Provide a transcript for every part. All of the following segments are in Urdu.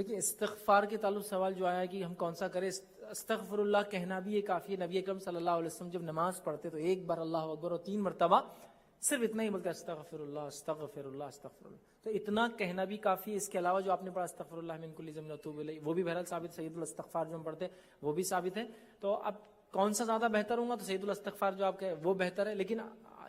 دیکھیے استغفار کے تعلق سوال جو آیا کہ ہم کون سا کریں، استغفر اللہ کہنا بھی یہ کافی ہے۔ نبی اکرم صلی اللہ علیہ وسلم جب نماز پڑھتے تو ایک بار اللہ اکبر اور 3 مرتبہ صرف اتنا ہی بولتے استغفر اللہ استغفر اللہ استغفر اللہ، تو اتنا کہنا بھی کافی ہے۔ اس کے علاوہ جو آپ نے پڑھا استغفر اللہ من کل ذنب واتوب الیہ، وہ بھی بہرحال ثابت، سید الاستغفار جو ہم پڑھتے ہیں وہ بھی ثابت ہے۔ تو اب کون سا زیادہ بہتر ہوگا، تو سید الاستغفار جو آپ کہے وہ بہتر ہے، لیکن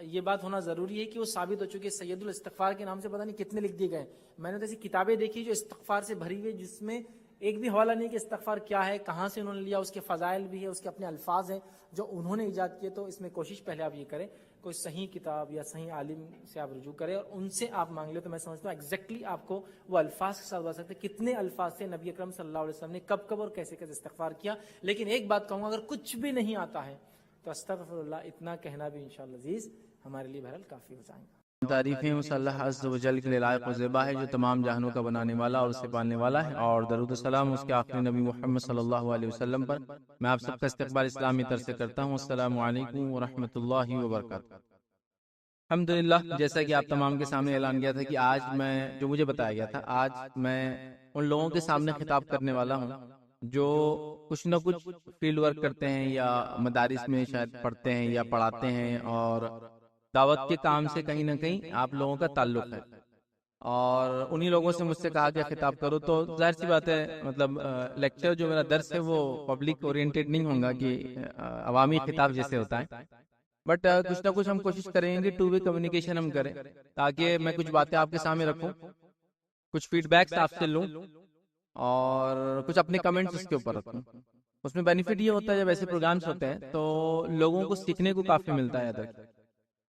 یہ بات ہونا ضروری ہے کہ وہ ثابت ہو چکی ہے۔ سید الاستغفار کے نام سے پتہ نہیں کتنے لکھ دیے گئے، میں نے تو ایسی کتابیں دیکھی جو استغفار سے بھری ہوئی، جس میں ایک بھی حوالہ نہیں کہ استغفار کیا ہے، کہاں سے انہوں نے لیا، اس کے فضائل بھی ہے، اس کے اپنے الفاظ ہیں جو انہوں نے ایجاد کیے۔ تو اس میں کوشش پہلے آپ یہ کریں، کوئی صحیح کتاب یا صحیح عالم سے آپ رجوع کریں اور ان سے آپ مانگ لیں، تو میں سمجھتا ہوں ایگزیکٹلی آپ کو وہ الفاظ کے ساتھ بتا سکتے ہیں کتنے الفاظ سے نبی اکرم صلی اللہ علیہ وسلم نے کب کب اور کیسے کیسے استغفار کیا۔ لیکن ایک بات کہوں گا، اگر کچھ بھی نہیں آتا ہے تو استغفر اللہ اتنا کہنا بھی انشاءاللہ عزیز ہمارے لیے بہرحال کافی ہو جائیں گا۔ تعریفیں اس اللہ عز و جل کے لیے لائق و زیبا ہے جو تمام جہانوں کا بنانے والا اور اسے پالنے والا ہے، اور درود و سلام اس کے آخری نبی محمد صلی اللہ علیہ وسلم پر۔ میں آپ سب کا استقبال اسلامی طرز سے کرتا ہوں۔ السلام علیکم ورحمۃ اللہ وبرکاتہ۔ الحمدللہ، جیسا کہ آپ تمام کے سامنے اعلان کیا تھا کہ آج میں جو مجھے بتایا گیا تھا، آج میں ان لوگوں کے سامنے خطاب کرنے والا ہوں جو کچھ نہ کچھ فیلڈ ورک کرتے ہیں یا مدارس میں شاید پڑھتے ہیں یا پڑھاتے ہیں، اور دعوت کے کام سے کہیں نہ کہیں آپ لوگوں کا تعلق ہے، اور انہی لوگوں سے مجھ سے کہا کہ خطاب کرو۔ تو ظاہر سی بات ہے، مطلب لیکچر جو میرا درس ہے وہ پبلک اورینٹیڈ نہیں ہوگا کہ عوامی خطاب جیسے ہوتا ہے، بٹ کچھ نہ کچھ ہم کوشش کریں گے ٹو وے کمیونیکیشن ہم کریں، تاکہ میں کچھ باتیں آپ کے سامنے رکھوں، کچھ فیڈ بیکس آپ سے لوں، اور کچھ اپنے کمنٹس اس کے اوپر رکھوں۔ اس میں بینیفٹ یہ ہوتا ہے جب ایسے پروگرامز ہوتے ہیں تو لوگوں کو سیکھنے کو کافی ملتا ہے ادھر،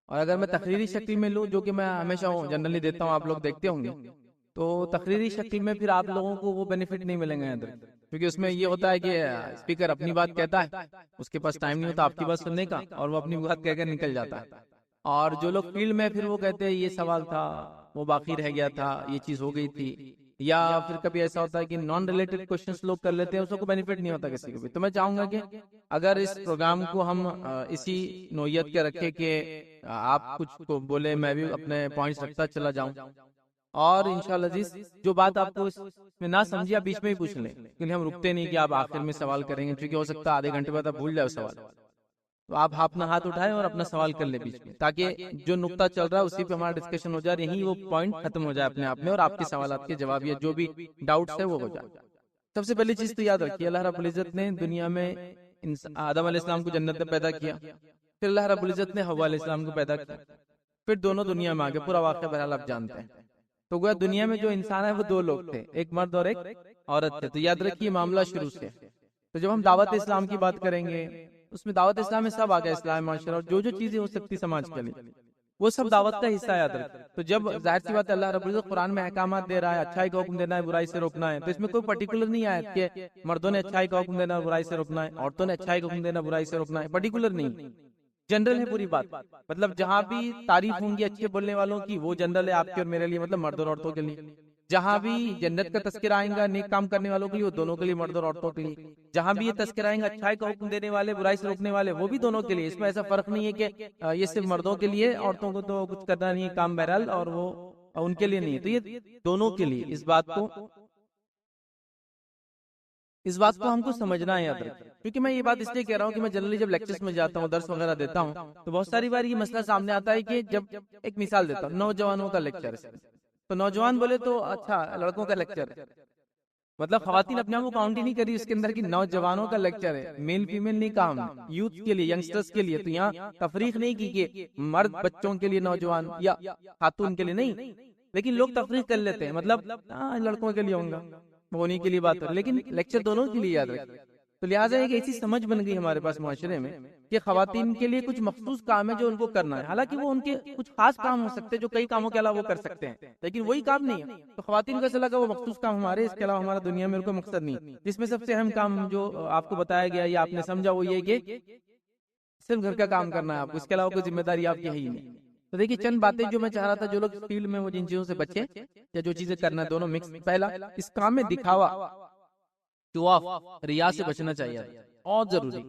اور اگر میں تقریری شکل میں لوں، جو کہ میں ہمیشہ جنرلی دیتا ہوں، آپ لوگ دیکھتے ہوں گے، تو تقریری شکل میں پھر آپ لوگوں کو وہ بینیفٹ نہیں ملیں گے ادھر، کیونکہ اس میں یہ ہوتا ہے کہ اسپیکر اپنی بات کہتا ہے، اس کے پاس ٹائم نہیں ہوتا آپ کی بات سننے کا، اور وہ اپنی بات کہہ کر نکل جاتا ہے، اور جو لوگ فیلڈ میں پھر وہ کہتے ہیں یہ سوال تھا، وہ باقی رہ گیا تھا، یہ چیز ہو گئی تھی، یا پھر کبھی ایسا ہوتا ہے کہ نان ریلیٹڈ کوشچنس لوگ کر لیتے ہیں، اس کو بینیفٹ نہیں ہوتا کسی کو بھی۔ تو میں چاہوں گا کہ اگر اس پروگرام کو ہم اسی نوعیت کے رکھے کہ آپ کچھ کو بولے، میں بھی اپنے پوائنٹس رکھتا چلا جاؤں، اور انشاءاللہ عزیز جو بات آپ کو اس میں نہ سمجھے آپ بیچ میں ہی پوچھ لیں، کیونکہ ہم رکتے نہیں کہ آپ آخر میں سوال کریں گے، کیونکہ ہو سکتا ہے آدھے گھنٹے بعد آپ بھول جائے سوال، تو آپ اپنا ہاتھ اٹھائیں اور اپنا سوال کر لیں بیچ میں، تاکہ جو نقطہ چل رہا ہے اسی پہ ہمارا ڈسکشن ہو جائے، یہی وہ پوائنٹ ختم ہو جائے اپنے آپ میں، اور آپ کے سوالات کے جواب یا جو بھی ڈاؤٹس ہے وہ ہو جائے۔ سب سے پہلی چیز تو یاد رکھیے، اللہ رب العزت نے دنیا میں آدم علیہ السلام کو جنت میں پیدا کیا، پھر اللہ رب العزت نے حوا علیہ السلام کو پیدا کیا، پھر دونوں دنیا میں آگے، پورا واقعہ بہرحال آپ جانتے ہیں۔ تو گویا دنیا میں جو انسان ہے وہ 2 لوگ تھے، ایک مرد اور ایک عورت تھے، تو یاد رکھیے معاملہ شروع سے۔ تو جب ہم دعوت اسلام کی بات کریں گے، اس میں دعوت اسلام میں سب آ گیا، اسلام معاشرہ، اور جو جو چیزیں ہو سکتی سماج کے لیے وہ سب دعوت کا حصہ یاد رکھیں۔ تو جب ظاہر سی بات ہے اللہ رب العزت قرآن میں احکامات دے رہا ہے، اچھائی کا حکم دینا ہے، برائی سے روکنا ہے، تو اس میں کوئی پرٹیکولر نہیں آیا کہ مردوں نے اچھائی کا حکم دینا اور برائی سے روکنا ہے، عورتوں نے اچھائی کا حکم دینا برائی سے روکنا ہے، پرٹیکولر نہیں، جنرل ہے پوری بات۔ مطلب جہاں بھی تعریف ہوں گی اچھے بولنے والوں کی، وہ جنرل ہے آپ کے اور میرے لیے، مطلب مرد اور عورتوں کے لیے۔ جہاں بھی جنت کا تذکرہ آئے گا نیک کام کرنے والوں کے لیے، وہ دونوں کے لیے، مرد اور عورتوں کے لیے۔ جہاں بھی یہ تذکرہ آئے گا اچھائی کا حکم دینے والے، برائی سے روکنے والے، وہ بھی دونوں کے لیے۔ اس میں ایسا فرق نہیں ہے کہ یہ صرف مردوں کے لیے، عورتوں کو تو کچھ کرنا نہیں ہے کام بہرحال، اور وہ ان کے لیے نہیں ہے، تو یہ دونوں کے لیے۔ اس بات کو ہم کو سمجھنا ہے، یاد رکھیں، کیونکہ میں یہ بات اس لیے کہہ رہا ہوں کہ میں جنرلی جب لیکچرز میں جاتا ہوں، درس وغیرہ دیتا ہوں، تو بہت ساری بار یہ مسئلہ سامنے آتا ہے کہ جب ایک مثال دیتا ہوں، نوجوانوں کا لیکچر ہے، تو نوجوان بولے تو اچھا لڑکوں کا لیکچر ہے، مطلب خواتین اپنے آپ کو کاؤنٹ ہی نہیں کری اس کے اندر، کی نوجوانوں کا لیکچر ہے، میل فیمیل نہیں کام، یوتھ کے لیے، ینگسٹرز کے لیے۔ تو یہاں تفریق نہیں کی کہ مرد بچوں کے لیے نوجوان یا خاتون کے لیے، نہیں، لیکن لوگ تفریق کر لیتے ہیں، مطلب لڑکوں کے لیے ہوں گا، وہ انہیں کے لیے بات ہے، لیکن لیکچر دونوں کے لیے یاد رکھیں۔ تو لہٰذا ایک ایسی سمجھ بن گئی ہمارے پاس معاشرے میں کہ خواتین کے لیے کچھ مخصوص کام ہے جو ان کو کرنا ہے، حالانکہ وہ ان کے کچھ خاص کام ہو سکتے ہیں جو کئی کاموں کے علاوہ وہ کر سکتے ہیں، لیکن وہی کام نہیں ہے۔ تو خواتین کو ایسا لگا وہ مخصوص کام ہمارے، اس کے علاوہ ہمارا دنیا میں کوئی مقصد نہیں، جس میں سب سے اہم کام جو آپ کو بتایا گیا یا آپ نے سمجھا وہ یہ کہ صرف گھر کا کام کرنا ہے آپ کو، اس کے علاوہ کوئی ذمہ داری آپ کی ہے ہی نہیں۔ تو دیکھیے چند باتیں جو میں چاہ رہا تھا، جو لوگ فیلڈ میں وہ جن چیزوں سے بچے یا جو چیزیں کرنا ہے، دونوں مکس۔ پہلا، اس کام میں دکھاوا، شو آف، ریا سے بچنا چاہیے، بہت ضروری۔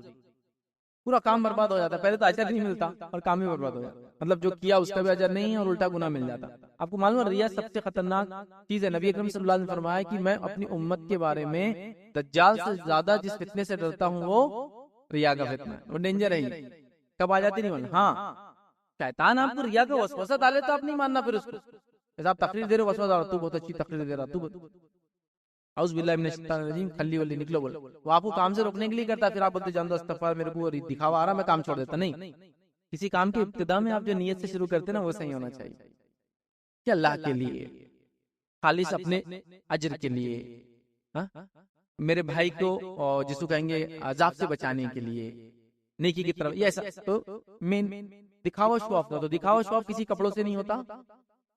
پورا کام برباد ہو جاتا ہے. پہلے تو اجر نہیں ملتا اور کام بھی برباد ہو جاتا, مطلب جو کیا اس کا بھی اجر نہیں ہے اور الٹا گناہ مل جاتا. آپ کو معلوم ہے ریا سب سے خطرناک چیز ہے. نبی اکرم صلی اللہ علیہ وسلم نے فرمایا کہ میں اپنی امت کے بارے میں دجال سے زیادہ جس فتنے سے ڈرتا ہوں وہ ریا کا فتنہ ہے. وہ ڈینجر ہے. کب آ جاتی نہیں؟ ہاں, شیطان آپ کو ریا کا وسوسہ ڈالے تو آپ نہیں ماننا پھر اس کو. جیسے آپ تقریر دے رہے ہو, وسوسہ ڈالو, تو بہت اچھی تقریر دے رہا, تو اعوذ باللہ من الشیطان الرجیم, کھلی ولی نکلو بول. وہ آپ کو کام سے روکنے کے لیے کرتا ہے, پھر آپ بولتے جان دو استغفار, میرے کو دکھاوا آ رہا, میں کام چھوڑ دیتا. نہیں, کسی کام کی ابتدا میں آپ جو نیت سے شروع کرتے ہیں نا, وہ صحیح ہونا چاہیے کہ اللہ کے لیے, خالص اپنے اجر کے لیے, میرے بھائی کو جس کو کہیں گے عذاب سے بچانے کے لیے, نیکی کی طرف. یہ ایسا تو مین دکھاوا شو آف. تو دکھاوا شو آف کسی کپڑوں سے نہیں ہوتا,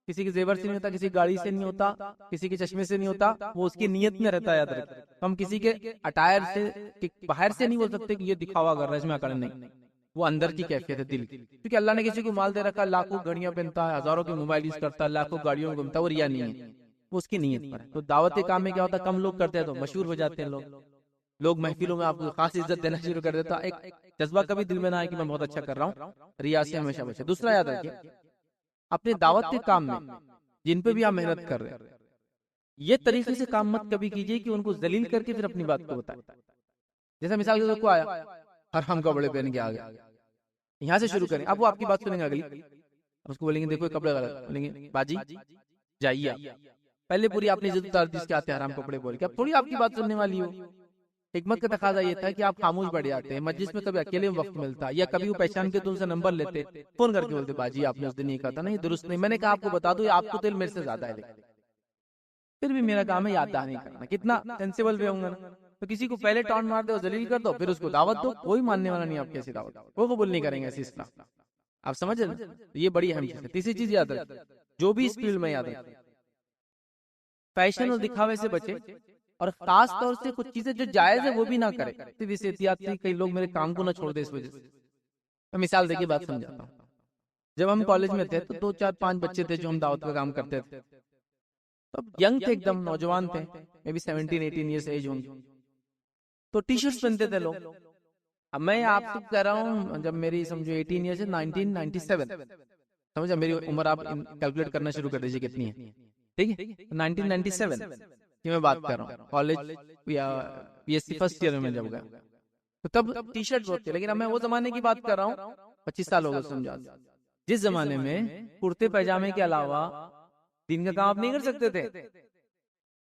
کسی کے زیور سے نہیں ہوتا, کسی گاڑی سے نہیں ہوتا, کسی کے چشمے سے نہیں ہوتا, وہ اس کی نیت میں رہتا ہے. یاد رکھ, ہم کسی کے اٹائر سے باہر سے نہیں بول سکتے کہ یہ دکھاوا کر رہا ہے, اس میں اکڑ نہیں. وہ اندر کی کیفیت ہے, دل کی. کیونکہ اللہ نے کسی کو مال دے رکھا, لاکھوں گھڑیاں پہنتا ہے, ہزاروں کے موبائل یوز کرتا ہے, لاکھوں گاڑیوں میں گھومتا ہے, وہ ریا نہیں ہے, وہ اس کی نیت پر ہے. تو دعوت کام میں کیا ہوتا ہے, کم لوگ کرتے ہیں تو مشہور ہو جاتے ہیں لوگ محفلوں میں آپ کو خاص عزت دینا شروع کر دیتا. ایک جذبہ کبھی دل میں نہ آئے کہ میں بہت اچھا کر رہا ہوں, ریا سے ہمیشہ بچے. دوسرا یاد رکھیے, اپنے دعوت کے کام میں جن پہ بھی آپ محنت کر رہے ہیں, یہ طریقے سے کام مت کبھی کیجیے کہ ان کو ذلیل کر کے پھر اپنی بات کو بتائیں. جیسا مثال کے طور کو آیا حرام کپڑے پہن کے آ گیا, یہاں سے شروع کریں. اب وہ آپ کی بات سنیں گے اگلی, اس کو بولیں گے دیکھو کپڑے غلط, بولیں گے باجی جائیے آپ, پہلے پوری آپ نے عزت اتار دی, اس کے آتے حرام کپڑے بول کے. اب تھوڑی آپ کی بات سننے والی ہو. حکمت کا تقاضا یہ تھا کہ آپ خاموش بیٹھ جاتے ہیں مجلس میں, کبھی اکیلے میں وقت ملتا, یا کبھی وہ پہچان کے تو ان سے نمبر لیتے, فون کر کے بولتے باجی آپ نے اس دن یہ کہا تھا, نہیں درست نہیں, میں نے کہا آپ کو بتا دو, آپ کو تو میرے سے زیادہ ہے, پھر بھی میرا کام ہے یاد دہانی کرنا. کتنا سینسیبل بھی ہوں گا نا. تو کسی کو پہلے ٹاؤن مار دو, ذلیل کر دو, پھر اس کو دعوت دو, کوئی ماننے والا نہیں آپ کی ایسی دعوت, وہ قبول نہیں کریں گے ایسی اسلام. آپ سمجھ رہے ہیں, یہ بڑی اہم چیز ہے. تیسری چیز یاد رکھیں, جو بھی اس فیلڈ میں یاد رکھیں, فیشن اور دکھاوے سے بچے, اور خاص طور سے کچھ چیزیں جو جائز ہے وہ بھی نہ کرے. صرف اس احتیاط سے کئی لوگ میرے کام کو نہ چھوڑ دے اس وجہ سے. میں مثال دے کے بات سمجھاتا ہوں. جب ہم کالج میں تھے تو 2 4 5 بچے تھے جو ہم دعوت کا کام کرتے تھے. تب ینگ تھے, ایک دم نوجوان تھے, میں بھی 17 18 ایئرس ایج ہوں. تو ٹی شرٹس پہنتے تھے لوگ. اب میں آپ سے کہہ رہا ہوں, جب میری سمجھو 18 ایئرس ہے, 1997, سمجھا میری عمر آپ کیلکولیٹ کرنا شروع کر دیجیے کتنی ہے, ٹھیک ہے, 1997 کی میں بات کر رہا ہوں. کالج یا P S C first year میں جب گیا تو تب ٹی شرٹ ہوتے, لیکن اب میں وہ زمانے کی بات کر رہا ہوں, 25 سال ہو گئے سمجھا, جس زمانے میں کرتے پیجامے کے علاوہ دین کا کام آپ نہیں کر سکتے تھے.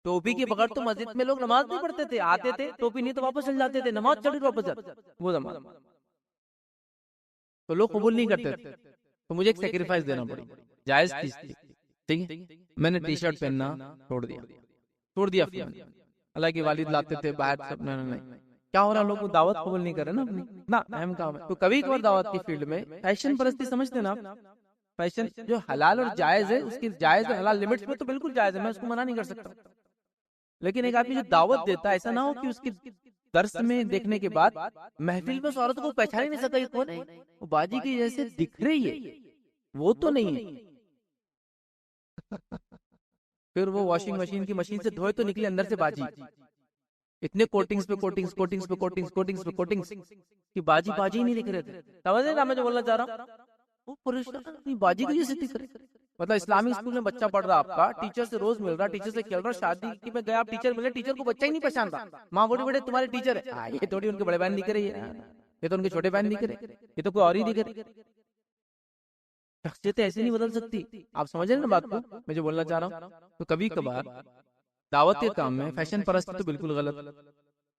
ٹوپی کے بغیر تو مسجد میں لوگ نماز نہیں پڑھتے تھے, آتے تھے ٹوپی نہیں تو واپس چل جاتے تھے, نماز چڑھ واپس جاتے. وہ زمانہ تو لوگ قبول نہیں کرتے تھے, تو مجھے ایک سیکریفائس دینا پڑی, جائز چیز تھی, ٹھیک ہے. میں نے ٹی شرٹ پہننا چھوڑ دیا. اللہ کے والد لاتے تھے باہر, سب نہیں. کیا ہو رہا, لوگ دعوت قبول نہیں کر رہے نا اپنی, اتنا اہم کام ہے. تو کبھی کبھار دعوت کی فیلڈ میں فیشن پرستی سمجھتے نا آپ, فیشن جو حلال اور جائز ہے, اس کی جائز اور حلال لمٹس میں تو بالکل جائز ہے, میں اس کو منع نہیں کر سکتا. لیکن ایک آدمی جو دعوت دیتا ہے, ایسا نہ ہو کہ اس کی درس میں دیکھنے کے بعد محفل میں اس عورت کو پہچان ہی نہیں سکا, یہ کون ہے, وہ باجی کی جیسے دکھ رہی ہے, وہ تو نہیں ہے. پھر وہ واشنگ مشین کی مشین سے دھوئے تو نکلے اندر سے باجی. اتنے کوٹنگز پہ کوٹنگز, کوٹنگز پہ کوٹنگز, کوٹنگز پہ کوٹنگز کہ باجی ہی نہیں دکھ رہے تھے. سمجھ رہے نا میں جو بولنا چاہ رہا ہوں, وہ پریشان باجی کی جیسے دکھ رہے. مطلب اسلامک اسکول میں بچہ پڑھ رہا آپ کا, ٹیچر سے روز مل رہا, ٹیچر سے کھیل رہا, شادی میں گیا آپ ٹیچر ملے, ٹیچر کو بچہ ہی نہیں پہچان رہا, ماں بڑے بڑے تمہارے ٹیچر ہے, یہ تھوڑی ان کے بڑے بہن دکھ رہی ہے, یہ تو ان کے چھوٹے بہن دکھ رہے, یہ تو کوئی اور ہی دکھ رہے. شخصیت ایسے نہیں بدل سکتی. آپ سمجھ رہے ہیں نا بات کو میں جو بولنا چاہ رہا ہوں. تو کبھی کبھار دعوت کے کام میں فیشن پرستی تو بالکل غلط,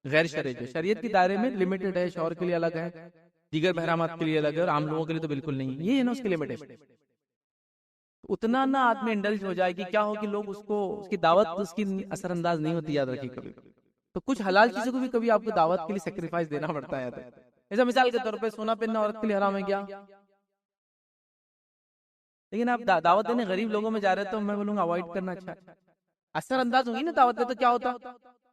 غیر شرعی ہے, شریعت کے دائرے میں لمیٹڈ ہے, شوہر کے لیے الگ ہے, دیگر بہرامات کے لیے الگ ہے, اور عام لوگوں کے لیے تو بالکل نہیں. یہ ہے نا اس کی لمیٹیشن. اتنا نہ آدمی انڈلج ہو جائے کہ کیا ہو کہ لوگ اس کی دعوت اس کی اثر انداز نہیں ہوتی, یاد رکھیے. کبھی تو کچھ حلال چیزوں کو بھی کبھی آپ کو دعوت کے لیے سیکریفائس دینا پڑتا ہے. ایسا مثال کے طور پہ سونا پہننا عورت کے لیے حرام ہے کیا, لیکن آپ دعوت دینے غریب لوگوں میں جا رہے تو میں بولوں گا اوائڈ کرنا اچھا. اثر انداز ہوگی نا دعوت دے تو کیا ہوتا,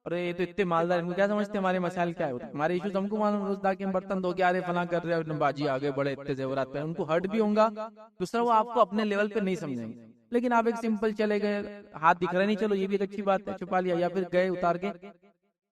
ارے یہ تو اتنے مالدار, کیا سمجھتے ہمارے مسائل کیا ہوتے, ہمارے ایشوز ہم کو معلوم, روز دا کے ہم برتن دھو کے آ رہے, فلاں کر رہے, باجی آگے بڑے اتنے زیورات پہ, ان کو ہرٹ بھی ہوگا. دوسرا وہ آپ کو اپنے لیول پہ نہیں سمجھیں گے. لیکن آپ ایک سمپل چلے گئے, ہاتھ دکھ رہے نہیں, چلو یہ بھی ایک اچھی بات ہے, چھپا لیا, یا پھر گئے اتار کے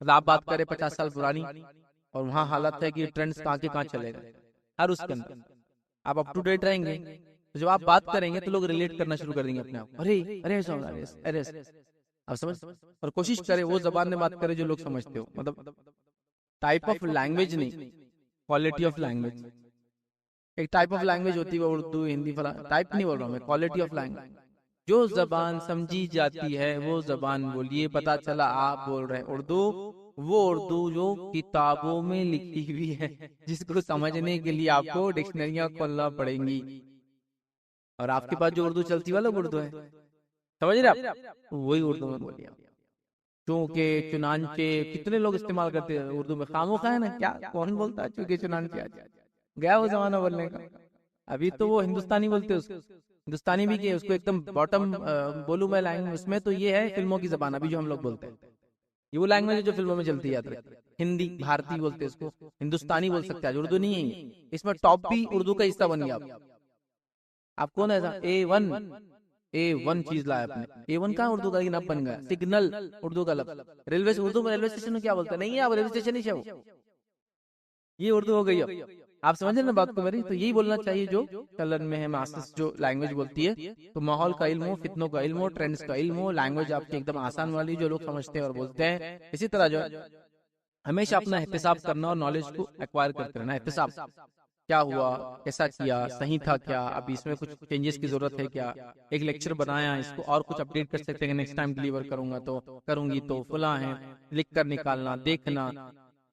مطلب آپ بات کریں 50 سال پرانی اور وہاں حالت ہے کہ ٹرینڈز کہاں کے کہاں چلے گا، ہر اس کے اندر آپ اپ ٹو ڈیٹ رہیں گے. تو جب آپ بات کریں گے تو لوگ ریلیٹ کرنا شروع کر دیں گے اپنے آپ، ارے ارے ایسا ہو رہا ہے، ارے آپ سمجھ. اور کوشش کریں وہ زبان میں بات کریں جو لوگ سمجھتے ہو، مطلب ٹائپ آف لینگویج نہیں، کوالٹی آف لینگویج. ایک ٹائپ آف لینگویج ہوتی ہے اردو ہندی فلاں، ٹائپ نہیں بول رہا ہوں میں، کوالٹی آف لینگویج. جو زبان سمجھی جاتی ہے وہ زبان بولیے. پتا چلا آپ بول رہے ہیں اردو، وہ اردو جو کتابوں میں لکھی ہوئی ہے، جس کو سمجھنے کے لیے آپ کو ڈکشنریاں کھولنا پڑیں گی. اور آپ کے پاس جو اردو چلتی والا اردو ہے، سمجھ رہے آپ، وہی اردو میں بولیے. چونکہ چنانچہ کتنے لوگ استعمال کرتے ہیں اردو میں، خاموخواہ ہے نا، کیا کون بولتا ہے چونکہ چنانچہ؟ گیا وہ زمانہ بولنے کا. ابھی تو وہ ہندوستانی بولتے اس کو، ہندوستانی بھی کہ اس کو ایک دم باٹم بولوں میں لینگویج، اس میں تو یہ ہے فلموں کی زبان ابھی جو ہم لوگ بولتے ہیں، یہ وہ لینگویج ہے جو فلموں میں چلتی ہے. ہندی بھارتی بولتے اس کو، ہندوستانی بول سکتے ہیں، اردو نہیں ہے یہ. اس میں ٹاپ بھی اردو کا حصہ بن گیا. آپ کون ایسا A1 چیز لایا اپنے A1 کا اردو کا اب بن گیا. سگنل اردو کا لفظ، ریلوے اردو میں ریلوے اسٹیشن میں کیا بولتے ہیں؟ نہیں ہے، آپ ریلوے اسٹیشن ہی ہے، یہ اردو ہو گئی. اب آپ سمجھ رہے نا بات کو میری؟ تو یہی بولنا چاہیے جو چلن میں ہے. ماسس جو لینگویج بولتی ہے تو ماحول کا علم ہو، فتنوں کا علم ہو، ٹرینڈز کا علم ہو، لینگویج آپ کی ایک دم آسان والی جو لوگ سمجھتے ہیں اور بولتے ہیں. اسی طرح جو ہمیشہ اپنا احتساب کرنا اور نالج کو ایکوائر کرتے رہنا. احتساب کیا ہوا، کیسا کیا، صحیح تھا کیا، ابھی اس میں کچھ چینجز کی ضرورت ہے کیا، ایک لیکچر بنایا اس کو اور کچھ اپڈیٹ کر سکتے ہیں، نیکسٹ ٹائم ڈیلیور کروں گی تو فلاں ہے، لکھ کر نکالنا، دیکھنا،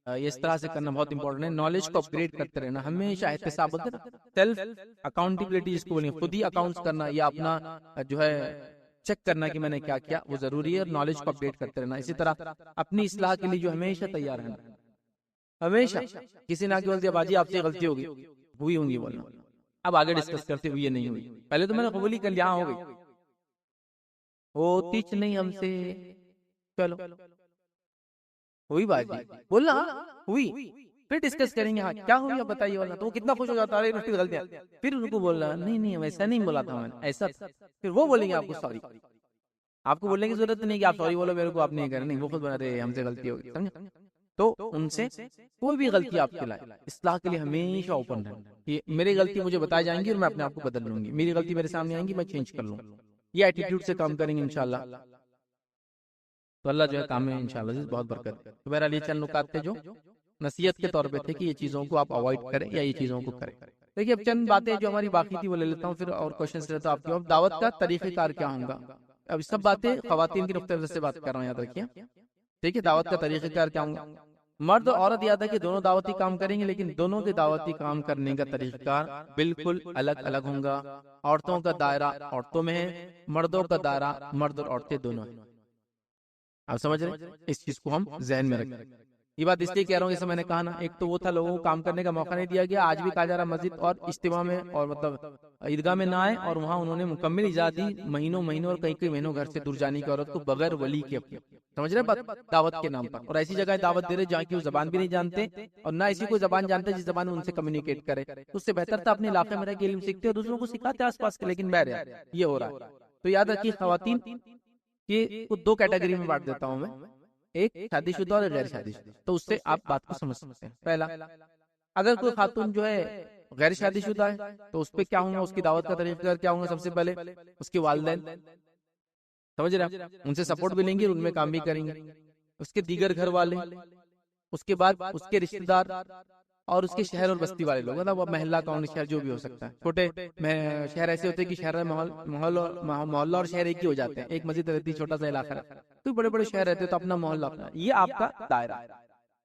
اس طرح سے کرنا بہت امپورٹنٹ ہے. نالج کو اپگریڈ کرتے رہنا ہمیشہ. احتساب بولتے ہیں نا، سیلف اکاؤنٹیبلٹی جس کو بولیں، خود ہی اکاؤنٹس کرنا یا اپنا جو ہے چیک کرنا کہ میں نے کیا کیا، وہ ضروری ہے. اور نالج کو اپڈیٹ کرتے رہنا. اسی طرح اپنی اصلاح کے لیے جو ہمیشہ تیار رہنا، ہمیشہ. کسی نے بول دیا باجی آپ سے غلطی ہوئی ہوں گی بولنا، اب آگے ڈسکس کرتے ہوئے نہیں ہوئی، پہلے تو میں نے قبول ہی کر لیا ہو گئی، ہوتی نہیں ہم سے، چلو ہوئی باجی بولنا ہوئی، پھر ڈسکس کریں گے ہاں کیا ہوئی اب بتائیے والا. تو وہ کتنا خوش ہو جاتا ہے غلطیاں. پھر ان کو بولنا نہیں ویسا نہیں بولا تھا میں نے، ایسا. پھر وہ بولیں گے آپ کو سوری. آپ کو بولنے کی ضرورت نہیں کہ آپ سوری بولو میرے کو، آپ نہیں کریں، نہیں، وہ خود بنا رہے ہم سے غلطی ہوگی. سمجھے؟ تو ان سے کوئی بھی غلطی آپ کے لائے اصلاح کے لیے ہمیشہ اوپن رہنا. یہ میری غلطی مجھے بتائی جائیں گی اور میں اپنے آپ کو بدل لوں گی، میری غلطی میرے سامنے آئیں گی، میں چینج کر لوں. یہ ایٹیٹیوڈ سے کام کریں گے انشاءاللہ تو اللہ جو ہے کام میں انشاءاللہ بہت برکت. تو بہرحال یہ چند نکات تھے جو نصیحت کے طور پہ تھے کہ یہ چیزوں کو آپ اوائڈ کریں یا یہ چیزوں کو کریں. دیکھیے اب چند باتیں جو ہماری باقی تھی وہ لے لیتا ہوں، پھر اور کوشچنز لیتا ہوں آپ کی. اب دعوت کا طریقہ کار کیا ہوگا؟ اب سب باتیں خواتین کے نقطہ نظر سے بات کر رہا ہوں، یاد رکھیے. ٹھیک ہے، دعوت کا طریقہ کار کیا ہوگا؟ مرد اور عورت یاد ہے کہ دونوں دعوتی کام کریں گے، لیکن دونوں کے دعوتی کام کرنے کا طریقہ کار بالکل الگ الگ ہوگا. عورتوں کا دائرہ عورتوں میں ہے، مردوں کا دائرہ مرد اور عورتیں دونوں ہیں. آپ سمجھ رہے ہیں؟ اس چیز کو ہم ذہن میں رکھیں. یہ بات اس لیے کہہ رہا ہوں، جیسے میں نے کہا نا، ایک تو وہ تھا لوگوں کو کام کرنے کا موقع نہیں دیا گیا. آج بھی کہا جا رہا مسجد اور اجتماع میں اور مطلب عیدگاہ میں نہ آئے، اور وہاں انہوں نے مکمل اجازت دی مہینوں اور کئی مہینوں گھر سے دور جانے کی عورت کو بغیر ولی کے اپنے. سمجھ رہے بات؟ دعوت کے نام پر. اور ایسی جگہ دعوت دے رہے جہاں کی وہ زبان بھی نہیں جانتے اور نہ ایسی کوئی زبان جانتے جس زبان میں ان سے کمیونیکیٹ کرے. تو اس سے بہتر تھا اپنے علاقے میں رہ کے علم سیکھتے اور دوسروں کو سکھاتے آس پاس کے. لیکن بہر یہ ہو رہا ہے. تو یاد رکھیے خواتین یہ کو دو کیٹیگری میں بانٹ دیتا ہوں میں، ایک شادی شدہ اور غیر شادی شدہ. تو اس سے آپ بات کو سمجھ سکتے ہیں. پہلا، اگر کوئی خاتون جو ہے غیر شادی شدہ ہے تو اس پہ کیا ہوگا، اس کی دعوت کا طریقہ کیا ہوگا؟ سب سے پہلے اس کے والدین، سمجھ رہے ہیں، ان سے سپورٹ بھی لیں گے، ان میں کام بھی کریں گے. اس کے دیگر گھر والے، اس کے بعد اس کے رشتہ دار اور اس کے شہر اور بستی والے لوگ، مطلب محلہ کاؤنٹی شہر جو بھی ہو سکتا ہے. چھوٹے شہر ایسے ہوتے ہیں کہ شہر محلہ اور شہر ایک ہی ہو جاتے ہیں، ایک مسجد رہتی، چھوٹا سا علاقہ رہتا ہے. تو بڑے بڑے شہر رہتے تو اپنا محلہ اپنا. یہ آپ کا دائرہ.